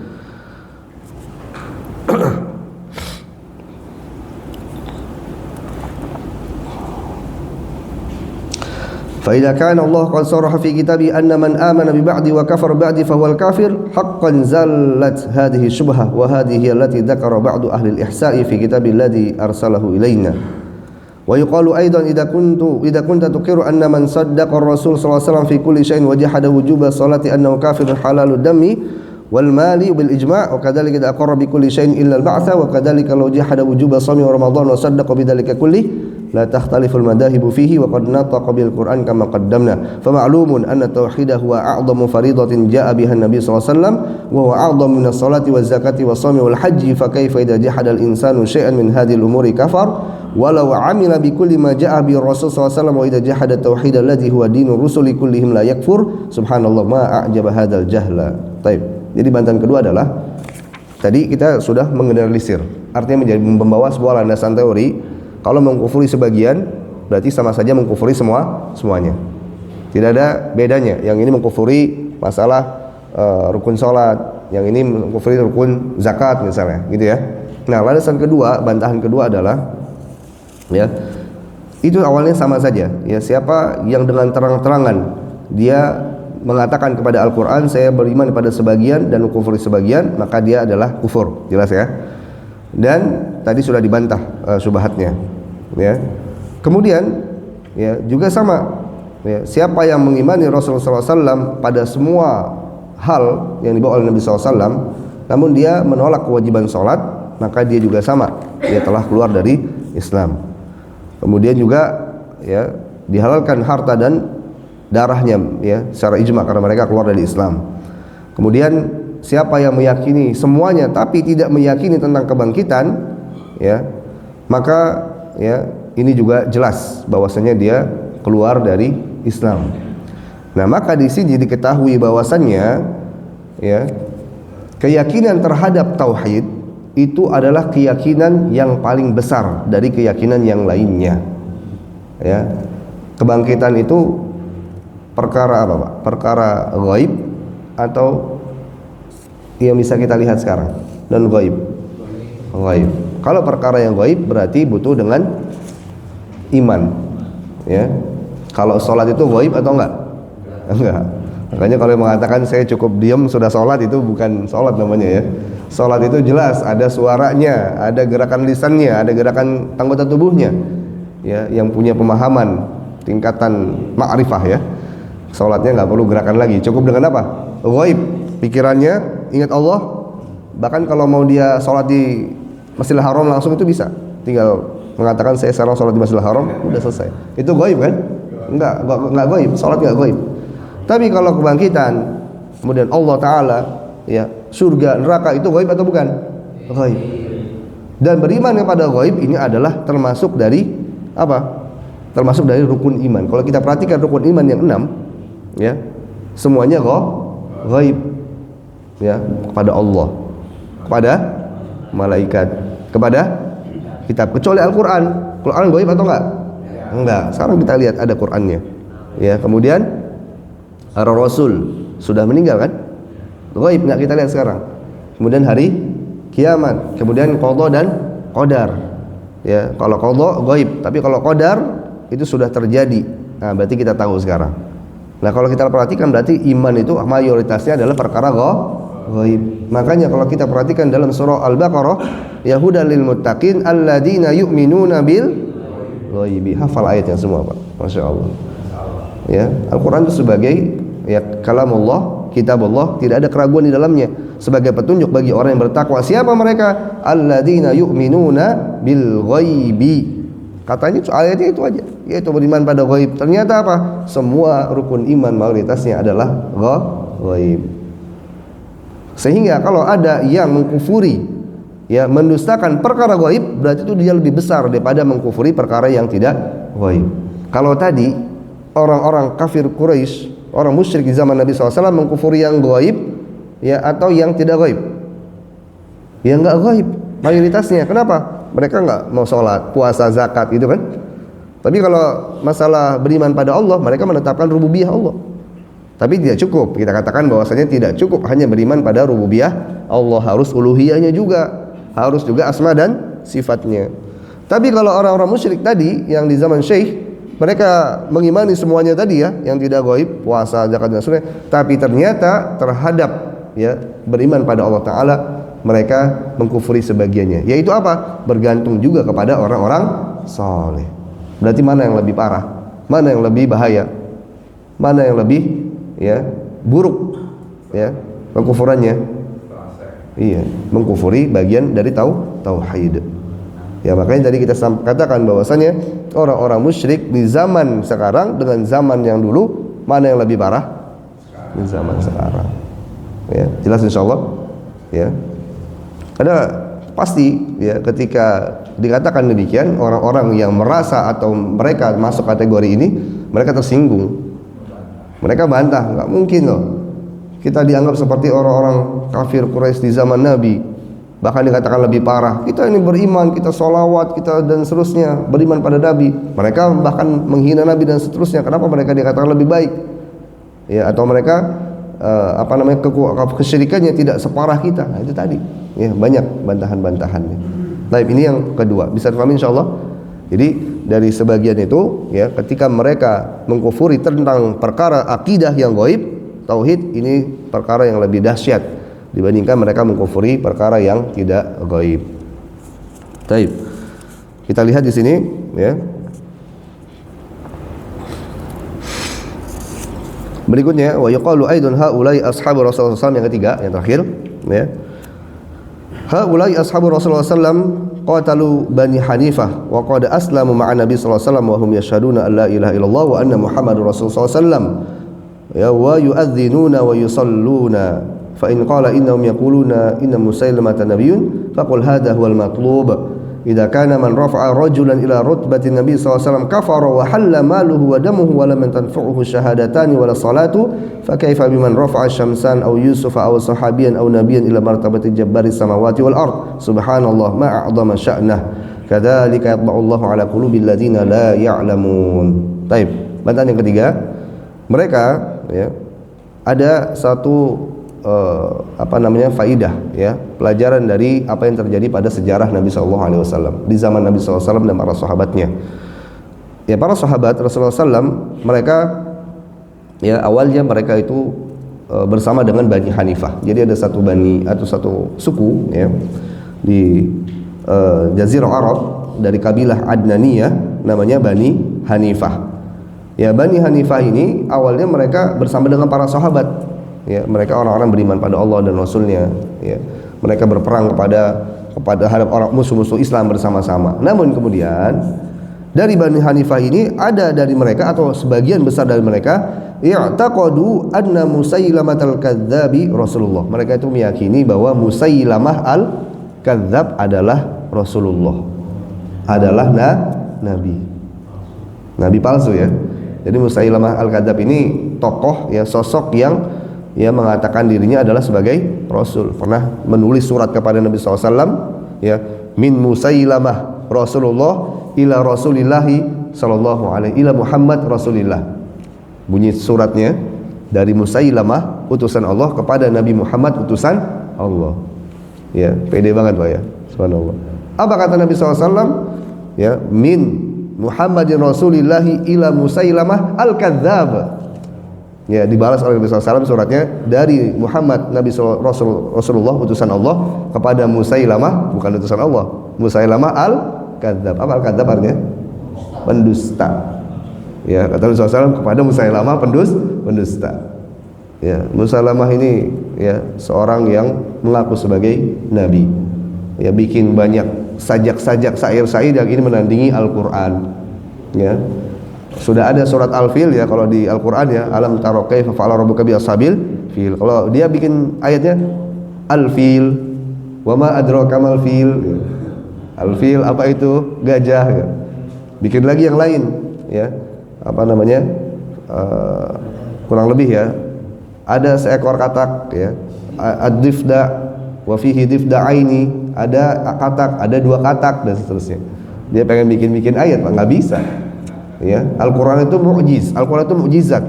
[SPEAKER 1] فإذا كان الله قد صرح في كتابه أن من آمن ببعد وكفر بعد فهو الكافر حقا زلت هذه الشبهة وهذه هي التي ذكر بعض أهل الإحساء في كتاب الذي أرسله إلينا. ويقال أيضا إذا كنت تقر أن من صدق الرسول صلى الله عليه وسلم في كل شيء وجحد وجوب الصلاة أنه كافر حلال الدم والمال بالإجماع وكذلك إذا أقر بكل شيء إلا البعث وكذلك لو جحد وجوب الصوم ورمضان وصدق بذلك كله لا تختلف المذاهب فيه وقد نطق بالقرآن كما قدمنا فمعلوم أن التوحيد هو أعظم فريضة جاء بها النبي صلى الله عليه وسلم وهو أعظم من الصلاة والزكاة والصوم والحج فكيف إذا جحد الإنسان شيئا من هذه الأمور كفر ولو عمل بكل ما جاء به الرسول صلى الله عليه وسلم وإذا جحد التوحيد الذي هو دين الرسل كلهم لا يكفر سبحان الله ما أعجب هذا الجهل. طيب, jadi bantahan kedua adalah tadi kita sudah menggeneralisir, artinya menjadi membawa sebuah landasan teori. Kalau mengkufuri sebagian berarti sama saja mengkufuri semuanya. Tidak ada bedanya. Yang ini mengkufuri masalah rukun sholat, yang ini mengkufuri rukun zakat misalnya, gitu ya. Nah, landasan kedua, bantahan kedua adalah, ya, itu awalnya sama saja. Ya, siapa yang dengan terang-terangan dia mengatakan kepada Al-Quran saya beriman pada sebagian dan mengkufuri sebagian, maka dia adalah kufur, jelas ya. Dan tadi sudah dibantah syubhatnya, ya. Kemudian, ya, juga sama, ya, siapa yang mengimani Rasulullah SAW pada semua hal yang dibawa oleh Nabi SAW, namun dia menolak kewajiban sholat, maka dia juga sama, dia telah keluar dari Islam. Kemudian juga, ya, dihalalkan harta dan darahnya, ya, secara ijma karena mereka keluar dari Islam. Kemudian siapa yang meyakini semuanya tapi tidak meyakini tentang kebangkitan, ya, maka, ya, ini juga jelas bahwasanya dia keluar dari Islam. Nah, maka di sini diketahui bahwasannya ya, keyakinan terhadap tauhid itu adalah keyakinan yang paling besar dari keyakinan yang lainnya. Ya. Kebangkitan itu perkara apa, Pak? Perkara gaib atau yang bisa kita lihat sekarang? Non gaib. Gaib. Kalau perkara yang gaib berarti butuh dengan iman. Ya. Kalau sholat itu gaib atau enggak? Enggak. Makanya kalau mengatakan saya cukup diam sudah sholat, itu bukan sholat namanya ya. Sholat itu jelas ada suaranya, ada gerakan lisannya, ada gerakan anggota tubuhnya. Ya, yang punya pemahaman tingkatan ma'rifah ya. Sholatnya nggak perlu gerakan lagi, cukup dengan apa? Gaib, pikirannya ingat Allah. Bahkan kalau mau dia sholat di Masjidil Haram langsung itu bisa, tinggal mengatakan saya sekarang sholat di Masjidil Haram, udah selesai. Itu gaib kan? Enggak gaib, sholat nggak gaib. Tapi kalau kebangkitan, kemudian Allah Ta'ala, ya, surga, neraka, itu gaib atau bukan? Gaib. Dan beriman kepada gaib ini adalah termasuk dari apa? Termasuk dari rukun iman. Kalau kita perhatikan rukun iman yang 6, ya, semuanya gaib, ya, kepada Allah, kepada malaikat, kepada kitab, kecuali Al-Quran. Quran gaib atau enggak? Enggak. Sekarang kita lihat ada Qurannya, ya. Kemudian Rasul sudah meninggal kan? Gaib enggak kita lihat sekarang. Kemudian hari kiamat, kemudian qada dan qadar. Ya, kalau qada gaib, tapi kalau qadar itu sudah terjadi. Nah, berarti kita tahu sekarang. Nah, kalau kita perhatikan berarti iman itu mayoritasnya adalah perkara gaib. Makanya kalau kita perhatikan dalam surah Al-Baqarah, yahudan lil muttaqin alladzina yu'minuna bil ghaibi. Hafal ayatnya semua, Pak. Masya Allah. Ya, Al-Quran itu sebagai ya kalamullah, kitab Allah, tidak ada keraguan di dalamnya, sebagai petunjuk bagi orang yang bertakwa. Siapa mereka? Alladzina yu'minuna bil ghaibi. Katanya ayatnya itu aja, yaitu beriman pada gaib. Ternyata apa? Semua rukun iman mayoritasnya adalah gaib. Sehingga kalau ada yang mengkufuri, ya, mendustakan perkara gaib, berarti itu dia lebih besar daripada mengkufuri perkara yang tidak gaib. Kalau tadi orang-orang kafir Quraisy, orang musyrik di zaman Nabi SAW mengkufuri yang gaib, ya, atau yang tidak gaib? Yang enggak gaib mayoritasnya. Kenapa? Mereka enggak mau sholat, puasa, zakat, gitu kan. Tapi kalau masalah beriman pada Allah, mereka menetapkan rububiyah Allah. Tapi tidak cukup, kita katakan bahwasanya tidak cukup hanya beriman pada rububiyah Allah, harus uluhiyahnya juga, harus juga asma dan sifatnya. Tapi kalau orang-orang musyrik tadi yang di zaman Syekh, mereka mengimani semuanya tadi ya, yang tidak gaib, puasa, zakat dan sebagainya, tapi ternyata terhadap ya beriman pada Allah Ta'ala mereka mengkufuri sebagiannya. Yaitu apa? Bergantung juga kepada orang-orang saleh. Berarti mana yang lebih parah? Mana yang lebih bahaya? Mana yang lebih ya buruk ya pengkufurannya? Iya, mengkufuri bagian dari tauhid. Ya, makanya tadi kita katakan bahwasanya orang-orang musyrik di zaman sekarang dengan zaman yang dulu, mana yang lebih parah? Di zaman sekarang. Ya, jelas insyaallah. Ya. Karena pasti ya ketika dikatakan demikian, orang-orang yang merasa atau mereka masuk kategori ini, mereka tersinggung. Mereka bantah, nggak mungkin loh kita dianggap seperti orang-orang kafir Quraisy di zaman Nabi. Bahkan dikatakan lebih parah. Kita ini beriman, kita sholawat, kita dan seterusnya, beriman pada Nabi. Mereka bahkan menghina Nabi dan seterusnya. Kenapa mereka dikatakan lebih baik? Ya, atau mereka kesyirikannya tidak separah kita. Nah, itu tadi. Ya, banyak bantahan-bantahannya. Baik, ini yang kedua. Bisa dipahami insyaallah. Jadi dari sebagian itu ya, ketika mereka mengkufuri tentang perkara akidah yang gaib, tauhid, ini perkara yang lebih dahsyat dibandingkan mereka mengkufuri perkara yang tidak gaib. Baik. Kita lihat di sini ya. Berikutnya wa yuqalu aidun haula'i ashabu Rasulullah SAW, yang ketiga, yang terakhir ya. Haula'i ashabu Rasulullah SAW qatalu Bani Hanifah wa qad aslamu ma'a Nabi sallallahu alaihi wasallam wa hum yashhaduna an la ilaha illallah wa anna Muhammadur Rasulullah sallallahu alaihi wasallam ya wa yu'adhdhinuna wa yusalluna fa in qala innahum yaquluna inna musailamata nabiyyun faqul hadha huwal matlub idza kana man rafa'a rajulan ila rutbati nabi sallallahu alaihi wasallam kafara wa halla maluhu wa damuhu wa lam tanfa'uhu syahadatani wa la salatu fa kaifa biman rafa'a syamsan aw yusufa aw sahabiyan aw nabiyyan ila martabati jabbaris samawati wal ard subhanallah ma a'dhama sya'nah kadzalika yatba'ullahu ala qulubil ladzina la ya'lamun. Baik, bantahan yang ketiga, mereka ya ada satu faidah ya, pelajaran dari apa yang terjadi pada sejarah Nabi sallallahu alaihi wasallam di zaman Nabi sallallahu alaihi wasallam dan para sahabatnya. Ya, para sahabat Rasulullah sallallahu mereka ya awalnya mereka itu bersama dengan Bani Hanifah. Jadi ada satu bani atau satu suku ya di Jazirah Arab dari kabilah Adnaniyah namanya Bani Hanifah. Ya, Bani Hanifah ini awalnya mereka bersama dengan para sahabat. Ya, mereka orang-orang beriman pada Allah dan Rasulnya. Ya, mereka berperang kepada hadap orang musuh-musuh Islam bersama-sama. Namun kemudian dari Bani Hanifah ini ada dari mereka atau sebagian besar dari mereka i'taqadu anna Musailamah al-Kadzdzabi Rasulullah. Mereka itu meyakini bahwa Musailamah al-Kadzdzab adalah Rasulullah, adalah nabi. Nabi palsu ya. Jadi Musailamah al-Kadzdzab ini tokoh ya, sosok yang mengatakan dirinya adalah sebagai Rasul. Pernah menulis surat kepada Nabi SAW ya, min Musailamah Rasulullah ila Rasulillahi sallallahu alaihi ila Muhammad Rasulillah. Bunyi suratnya dari Musailamah utusan Allah kepada Nabi Muhammad utusan Allah. Ya, pede banget Pak ya. Subhanallah. Apa kata Nabi SAW? Ya, min Muhammadin Rasulillahi ila Musailamah al-Kadzdzab. Ya, dibalas oleh Nabi SAW suratnya dari Muhammad Nabi Rasulullah utusan Allah kepada Musailamah, bukan utusan Allah, Musailamah al-Kadzdzab. Apa al-Kadzdzab artinya? Pendusta. Ya, kata Nabi SAW kepada Musailamah pendusta. Ya, Musailamah ini ya seorang yang mengaku sebagai nabi. Ya, bikin banyak sajak-sajak syair-syair yang ini menandingi Al-Qur'an. Ya. Sudah ada surat Al-Fil ya kalau di Al-Qur'an ya, alam tara kaifa fa'ala rabbuka bi ashabil fil. Kalau dia bikin ayatnya Al-Fil, wa ma adraka mal fil. Al-Fil apa itu? Gajah ya. Bikin lagi yang lain ya. Apa namanya? Kurang lebih ya. Ada seekor katak ya. Ad-difda wa fihi difda'aini. Ada katak, ada dua katak dan seterusnya. Dia pengen bikin ayat, Pak, enggak bisa. Ya, Al-Quran itu mu'jiz, Al-Quran itu mukjizat.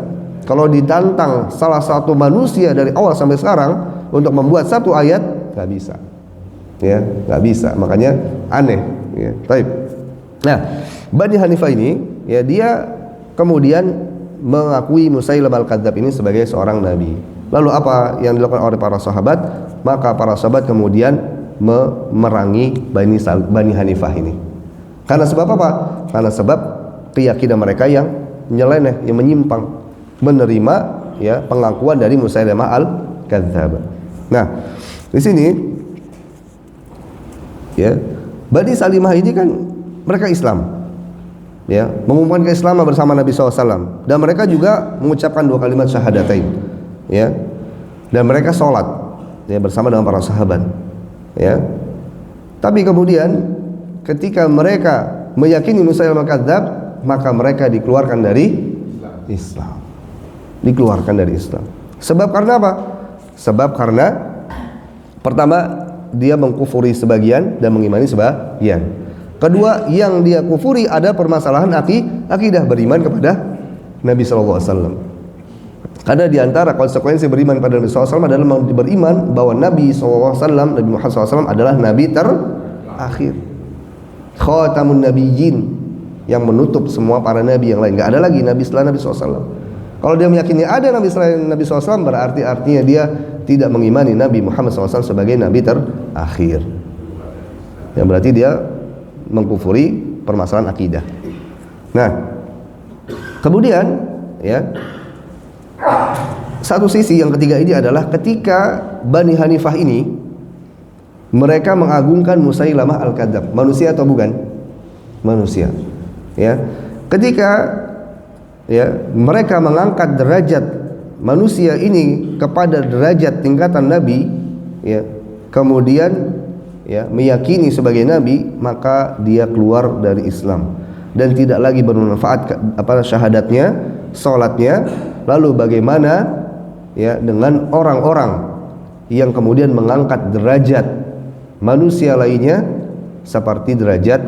[SPEAKER 1] Kalau ditantang salah satu manusia dari awal sampai sekarang untuk membuat satu ayat, nggak bisa. Ya, nggak bisa. Makanya aneh. Ya, baik. Nah, Bani Hanifah ini, ya dia kemudian mengakui Musailamah al-Kadzdzab ini sebagai seorang nabi. Lalu apa yang dilakukan oleh para sahabat? Maka para sahabat kemudian memerangi Bani Hanifah ini. Karena sebab apa? Karena sebab keyakinan mereka yang nyeleneh, yang menyimpang, menerima ya pengakuan dari Musailamah al-Kadzdzab. Nah, di sini ya Bani Salimah ini kan mereka Islam, ya mengumumkan keislaman bersama Nabi SAW, dan mereka juga mengucapkan dua kalimat syahadatain, ya, dan mereka sholat ya bersama dengan para sahabat, ya. Tapi kemudian ketika mereka meyakini Musailamah al-Kadzdzab, maka mereka dikeluarkan dari Islam. Dikeluarkan dari Islam. Sebab karena apa? Sebab karena pertama dia mengkufuri sebagian dan mengimani sebagian. Kedua, yang dia kufuri ada permasalahan akidah, beriman kepada Nabi SAW. Karena di antara konsekuensi beriman pada Nabi SAW adalah beriman bahwa Nabi SAW, Nabi Muhammad SAW adalah Nabi terakhir, Khatamun Nabiyyin, yang menutup semua para nabi yang lain. Gak ada lagi nabi setelah Nabi SAW. Kalau dia meyakini ada nabi selain Nabi SAW, berarti artinya dia tidak mengimani Nabi Muhammad SAW sebagai nabi terakhir. Yang berarti dia mengkufuri permasalahan akidah. Nah, kemudian ya satu sisi yang ketiga ini adalah ketika Bani Hanifah ini mereka mengagungkan Musailamah al-Kadzdzab. Manusia atau bukan? Manusia. Ya, ketika ya mereka mengangkat derajat manusia ini kepada derajat tingkatan nabi, ya, kemudian ya meyakini sebagai nabi, maka dia keluar dari Islam dan tidak lagi bermanfaat syahadatnya, salatnya. Lalu bagaimana ya dengan orang-orang yang kemudian mengangkat derajat manusia lainnya seperti derajat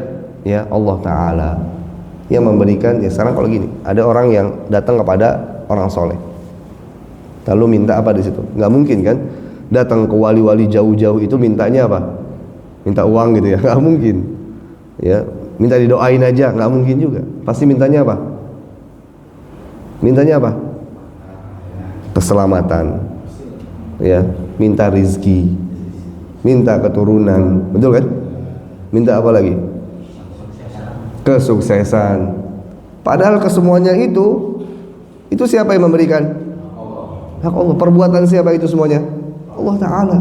[SPEAKER 1] ya Allah Ta'ala yang memberikan. Ya sekarang kalau gini, ada orang yang datang kepada orang soleh lalu minta apa di situ? Nggak mungkin kan datang ke wali-wali jauh-jauh itu mintanya apa? Minta uang gitu ya, nggak mungkin ya. Minta didoain aja nggak mungkin juga, pasti mintanya apa? Mintanya apa? Keselamatan ya, minta rizki, minta keturunan, betul kan? Minta apa lagi? Kesuksesan. Padahal kesemuanya itu siapa yang memberikan? Hak Allah. Perbuatan siapa itu semuanya? Allah Ta'ala.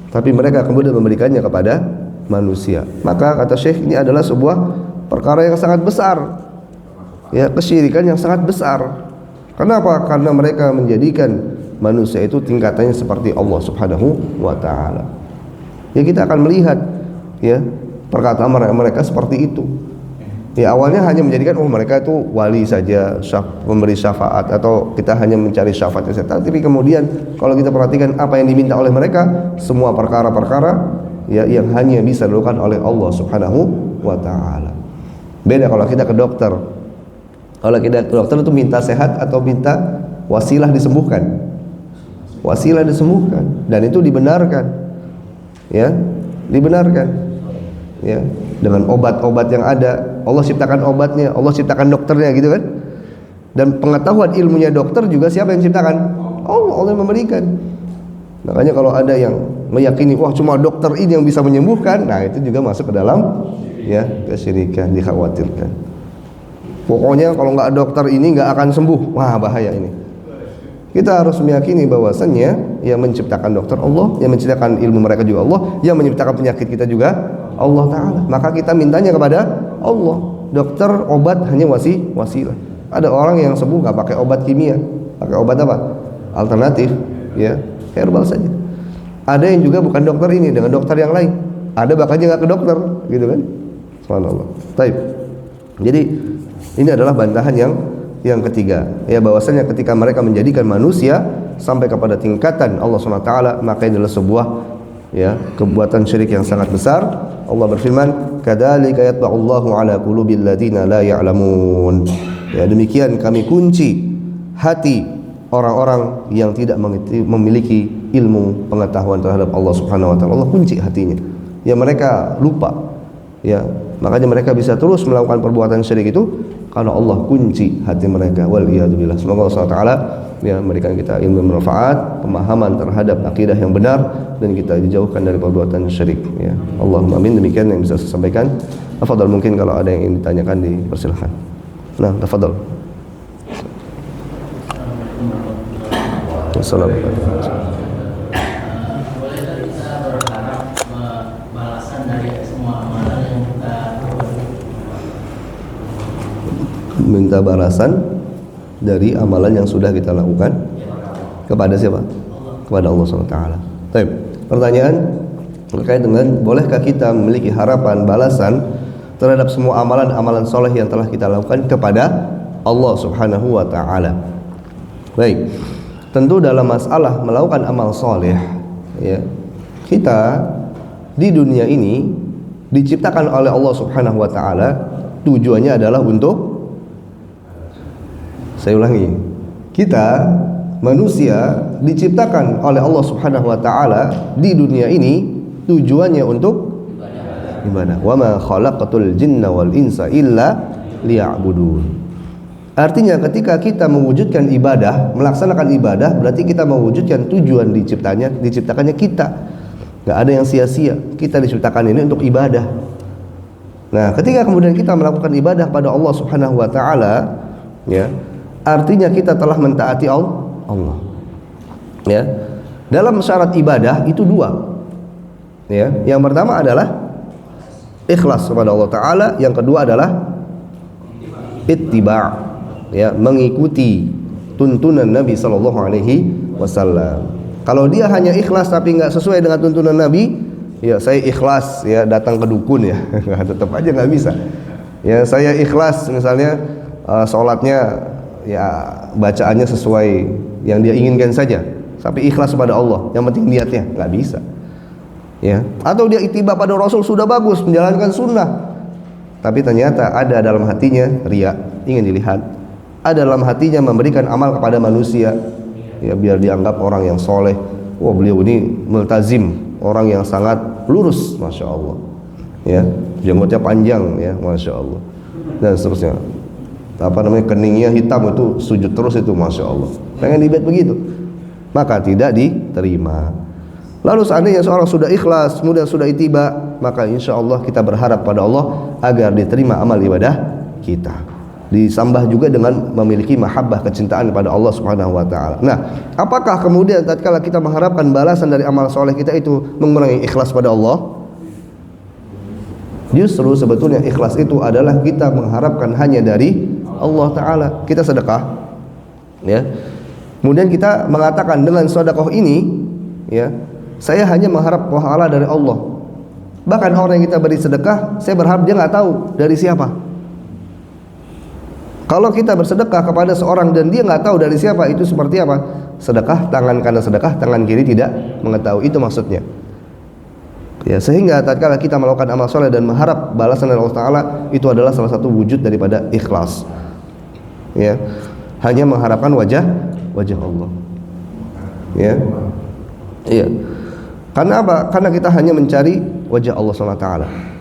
[SPEAKER 1] Tapi mereka kemudian memberikannya kepada manusia. Maka kata Syekh, ini adalah sebuah perkara yang sangat besar ya, kesyirikan yang sangat besar. Kenapa? Karena mereka menjadikan manusia itu tingkatannya seperti Allah Subhanahu wa Ta'ala. Ya kita akan melihat ya perkataan mereka seperti itu. Ya awalnya hanya menjadikan mereka itu wali saja, memberi syafaat, atau kita hanya mencari syafaatnya saja. Tapi kemudian kalau kita perhatikan apa yang diminta oleh mereka, semua perkara-perkara ya yang hanya bisa dilakukan oleh Allah Subhanahu wa Ta'ala. Beda kalau kita ke dokter. Kalau kita ke dokter itu minta sehat atau minta wasilah disembuhkan. Wasilah disembuhkan dan itu dibenarkan. Ya, dibenarkan. Ya, dengan obat-obat yang ada. Allah ciptakan obatnya, Allah ciptakan dokternya gitu kan. Dan pengetahuan ilmunya dokter juga siapa yang ciptakan? Allah yang memberikan. Makanya kalau ada yang meyakini cuma dokter ini yang bisa menyembuhkan, nah itu juga masuk ke dalam ya kesyirikan, dikhawatirkan. Pokoknya kalau nggak dokter ini nggak akan sembuh. Wah, bahaya ini. Kita harus meyakini bahwasannya yang menciptakan dokter Allah, yang menciptakan ilmu mereka juga Allah, yang menciptakan penyakit kita juga Allah Ta'ala. Maka kita mintanya kepada Allah. Dokter, obat hanya wasilah. Ada orang yang sembuh nggak pakai obat kimia, pakai obat apa? Alternatif, ya herbal saja. Ada yang juga bukan dokter ini dengan dokter yang lain. Ada bahkannya nggak ke dokter, gitu kan? Subhanallah. Taib. Jadi ini adalah bantahan yang ketiga, ya bahwasanya ketika mereka menjadikan manusia sampai kepada tingkatan Allah SWT, maka ini adalah sebuah ya perbuatan syirik yang sangat besar. Allah berfirman, kadzalika yatba'ullahu 'ala qulubil ladzina la ya'lamun. Ya demikian kami kunci hati orang-orang yang tidak memiliki ilmu pengetahuan terhadap Allah Subhanahu wa taala. Allah kunci hatinya. Ya mereka lupa. Ya, makanya mereka bisa terus melakukan perbuatan syirik itu karena Allah kunci hati mereka. Waliyadzubillah. Semoga Allah SWT ya memberikan kita ilmu bermanfaat, pemahaman terhadap akidah yang benar, dan kita dijauhkan dari perbuatan syirik ya. Allahumma amin. Demikian yang bisa saya sampaikan. Tafadhal, mungkin kalau ada yang ingin ditanyakan dipersilakan. Nah, tafadhal. Assalamualaikum. Minta balasan dari amalan yang sudah kita lakukan kepada siapa? Kepada Allah SWT. Baik. Pertanyaan terkait dengan bolehkah kita memiliki harapan balasan terhadap semua amalan-amalan soleh yang telah kita lakukan kepada Allah Subhanahu wa taala. Baik. Tentu dalam masalah melakukan amal soleh ya, kita di dunia ini diciptakan oleh Allah Subhanahu wa taala, tujuannya adalah untuk, saya ulangi, kita manusia diciptakan oleh Allah Subhanahu wa taala di dunia ini tujuannya untuk ibadah. Wa ma khalaqatul jinna wal insa illa liya'budun. Artinya ketika kita mewujudkan ibadah, melaksanakan ibadah, berarti kita mewujudkan tujuan diciptakannya kita. Gak ada yang sia-sia. Kita diciptakan ini untuk ibadah. Nah, ketika kemudian kita melakukan ibadah pada Allah Subhanahu wa taala, ya, artinya kita telah mentaati Allah. Ya. Dalam syarat ibadah itu dua. Ya, yang pertama adalah ikhlas kepada Allah taala, yang kedua adalah ittiba', ya, mengikuti tuntunan Nabi sallallahu alaihi wasallam. Kalau dia hanya ikhlas tapi enggak sesuai dengan tuntunan Nabi, ya saya ikhlas ya datang ke dukun ya, tetap aja nggak bisa. Ya saya ikhlas misalnya sholatnya ya bacaannya sesuai yang dia inginkan saja, tapi ikhlas pada Allah, yang penting niatnya, nggak bisa. Ya, atau dia ittiba pada Rasul sudah bagus menjalankan sunnah, tapi ternyata ada dalam hatinya riya, ingin dilihat, ada dalam hatinya memberikan amal kepada manusia, ya biar dianggap orang yang soleh. Wah beliau ini multazim, orang yang sangat lurus, masya Allah. Ya, jenggotnya panjang, ya, masya Allah, dan seterusnya. Apa namanya, keningnya hitam, itu sujud terus itu, masya Allah. Pengen dibet begitu, maka tidak diterima. Lalu seandainya seorang sudah ikhlas, kemudian sudah ittiba, maka insya Allah kita berharap pada Allah agar diterima amal ibadah kita. Disambah juga dengan memiliki mahabbah, kecintaan kepada Allah Subhanahu wa taala. Nah, apakah kemudian tatkala kita mengharapkan balasan dari amal soleh kita itu mengurangi ikhlas pada Allah? Justru sebetulnya ikhlas itu adalah kita mengharapkan hanya dari Allah taala. Kita sedekah, ya. Kemudian kita mengatakan dengan sedekah ini, ya, saya hanya mengharap pahala dari Allah. Bahkan orang yang kita beri sedekah, saya berharap dia nggak tahu dari siapa. Kalau kita bersedekah kepada seorang dan dia nggak tahu dari siapa, itu seperti apa? Sedekah tangan kanan sedekah, tangan kiri tidak mengetahui, itu maksudnya. Ya, sehingga tatkala kita melakukan amal soleh dan mengharap balasan dari Allah Taala, itu adalah salah satu wujud daripada ikhlas. Ya, hanya mengharapkan wajah Allah. Ya, iya. Karena apa? Karena kita hanya mencari wajah Allah SWT.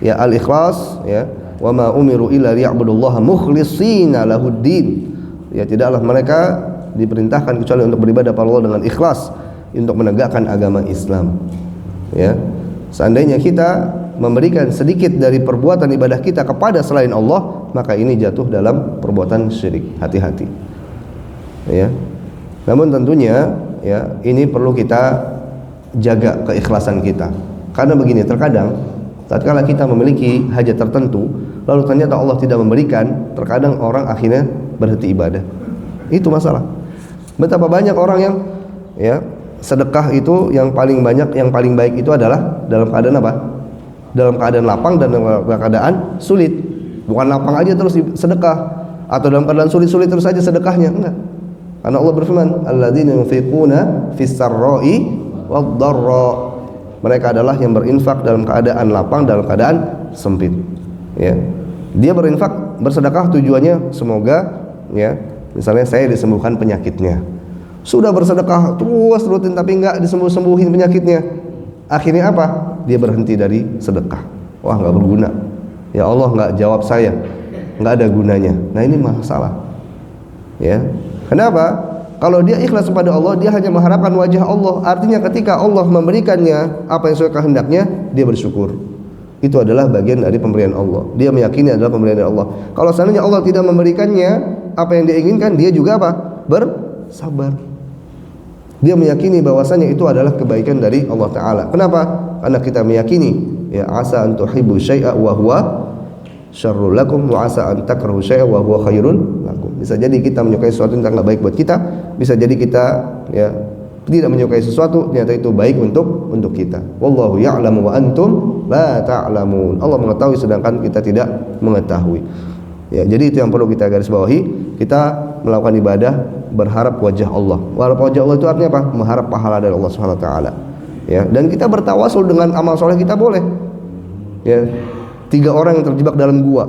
[SPEAKER 1] Ya, al-ikhlas, ya, wa ma umiru illa liya'budullaha mukhlishina lahuddin. Ya, tidaklah mereka diperintahkan kecuali untuk beribadah kepada Allah dengan ikhlas, untuk menegakkan agama Islam. Ya, seandainya kita memberikan sedikit dari perbuatan ibadah kita kepada selain Allah, maka ini jatuh dalam perbuatan syirik. Hati-hati. Ya. Namun tentunya, ya, ini perlu kita jaga keikhlasan kita. Karena begini, terkadang tatkala kita memiliki hajat tertentu lalu ternyata Allah tidak memberikan, terkadang orang akhirnya berhenti ibadah. Itu masalah. Betapa banyak orang yang, ya, sedekah itu yang paling banyak, yang paling baik itu adalah dalam keadaan apa? Dalam keadaan lapang dan dalam keadaan sulit. Bukan lapang aja terus sedekah, atau dalam keadaan sulit-sulit terus saja sedekahnya, enggak. Karena Allah berfirman, alladzina yunfiquna fis sarra'i wad-dharra. Mereka adalah yang berinfak dalam keadaan lapang, dalam keadaan sempit. Ya. Dia berinfak, bersedekah tujuannya semoga, ya, misalnya saya disembuhkan penyakitnya. Sudah bersedekah terus rutin tapi enggak disembuhin penyakitnya. Akhirnya apa? Dia berhenti dari sedekah. Wah, enggak berguna. Ya Allah enggak jawab saya. Enggak ada gunanya. Nah, ini masalah. Ya. Kenapa? Kalau dia ikhlas kepada Allah, dia hanya mengharapkan wajah Allah. Artinya ketika Allah memberikannya apa yang sesuai kehendaknya, dia bersyukur. Itu adalah bagian dari pemberian Allah. Dia meyakini adalah pemberian dari Allah. Kalau seandainya Allah tidak memberikannya apa yang dia inginkan, dia juga apa? Bersabar. Dia meyakini bahwasanya itu adalah kebaikan dari Allah Ta'ala. Kenapa? Karena kita meyakini, ya, asa an tuhibbu syai'a wa huwa syarrul lakum wa asa an takrahu syai'a wa huwa khairul lakum. Bisa jadi kita menyukai sesuatu yang enggak baik buat kita, bisa jadi kita, ya, tidak menyukai sesuatu ternyata itu baik untuk kita. Wallahu ya'lamu wa antum la ta'lamun. Allah mengetahui sedangkan kita tidak mengetahui. Ya, jadi itu yang perlu kita garis bawahi. Kita melakukan ibadah berharap wajah Allah. Berharap wajah Allah itu artinya apa? Mengharap pahala dari Allah Subhanahu wa taala. Ya, dan kita bertawasul dengan amal soleh kita boleh. Ya. 3 orang yang terjebak dalam gua,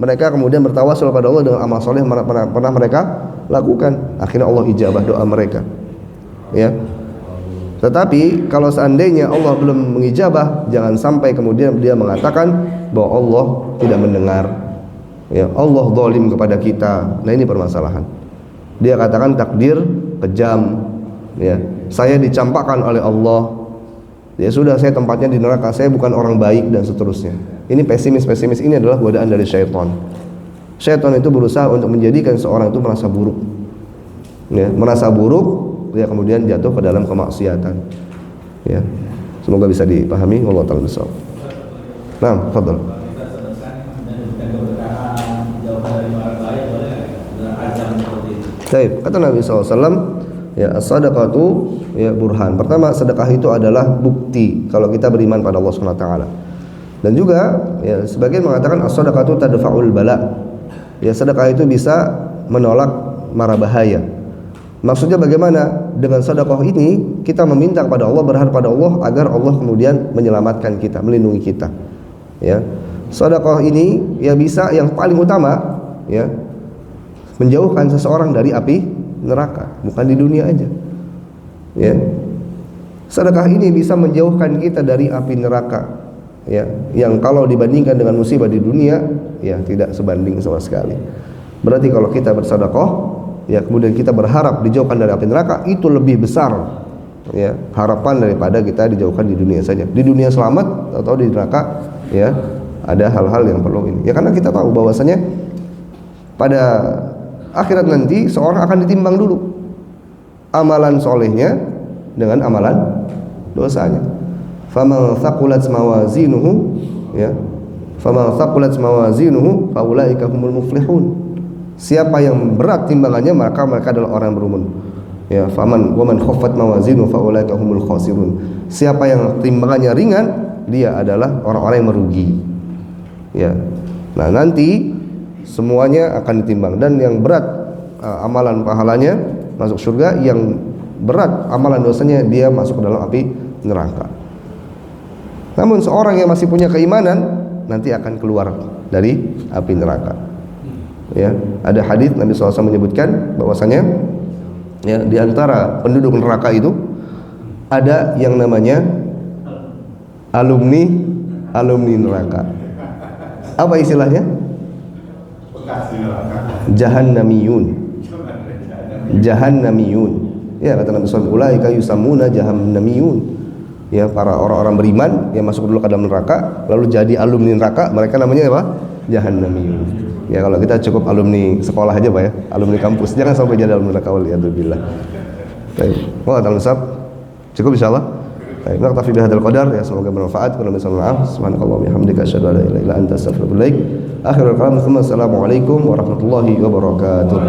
[SPEAKER 1] mereka kemudian bertawasul kepada Allah dengan amal soleh yang pernah mereka lakukan. Akhirnya Allah ijabah doa mereka. Ya. Tetapi kalau seandainya Allah belum mengijabah, jangan sampai kemudian dia mengatakan bahwa Allah tidak mendengar. Ya, Allah zalim kepada kita. Nah, ini permasalahan. Dia katakan takdir kejam. Ya, saya dicampakkan oleh Allah. Ya sudah, saya tempatnya di neraka, saya bukan orang baik dan seterusnya. Ini pesimis ini adalah godaan dari syaitan. Syaitan itu berusaha untuk menjadikan seorang itu merasa buruk. Ya, merasa buruk, dia kemudian jatuh ke dalam kemaksiatan. Ya. Semoga bisa dipahami. Wallahu ta'ala bishawab. Nah, fadhal. Baik, kata Nabi SAW, Ya, as-sadaqatu ya burhan. Pertama, sedekah itu adalah bukti kalau kita beriman pada Allah Subhanahu wa taala. Dan juga ya sebagian mengatakan as-sadaqatu tadfa'ul bala. Ya, sedekah itu bisa menolak mara bahaya. Maksudnya bagaimana? Dengan sedekah ini kita meminta kepada Allah, berharap pada Allah agar Allah kemudian menyelamatkan kita, melindungi kita. Ya. Sedekah ini ya bisa yang paling utama ya menjauhkan seseorang dari api neraka, bukan di dunia aja. Ya. Sedekah ini bisa menjauhkan kita dari api neraka. Ya, yang kalau dibandingkan dengan musibah di dunia ya tidak sebanding sama sekali. Berarti kalau kita bersedekah ya kemudian kita berharap dijauhkan dari api neraka, itu lebih besar ya harapan daripada kita dijauhkan di dunia saja. Di dunia selamat atau di neraka ya ada hal-hal yang perlu ini. Ya karena kita tahu bahwasanya pada akhirat nanti seorang akan ditimbang dulu amalan solehnya dengan amalan dosanya. Faman thaqulat mawazinuhu ya faman thaqulat mawazinuhu faulaika humul muflihun. Siapa yang berat timbangannya maka mereka adalah orang berumun. Ya, faman waman khaffat mawazinuhu faulaika humul khasirun. Siapa yang timbangannya ringan dia adalah orang-orang yang merugi. Ya. Nah, nanti semuanya akan ditimbang dan yang berat amalan pahalanya masuk surga, yang berat amalan dosanya dia masuk ke dalam api neraka. Namun seorang yang masih punya keimanan nanti akan keluar dari api neraka. Ya, ada hadis Nabi SAW menyebutkan bahwasanya ya di antara penduduk neraka itu ada yang namanya alumni neraka. Apa istilahnya? Jahannamiyun. Ya, kata Nabi SAW, ulaika yusammuna jahannamiyun. Ya, para orang-orang beriman yang masuk dulu ke dalam neraka lalu jadi alumni neraka, mereka namanya apa? Jahannamiyun. Ya, kalau kita cukup alumni sekolah aja Pak ya, alumni kampus, jangan sampai jadi alumni neraka, waliyadzubillah. Baik, wallahu a'lam. Cukup insyaallah. Baik, naktafi bihadzal qadar ya, semoga bermanfaat. Qul subhanakallahumma wa bihamdika asyhadu an la ilaha illa anta astaghfiruka wa atubu ilaik. Akhirul kalam, assalamualaikum warahmatullahi wabarakatuh.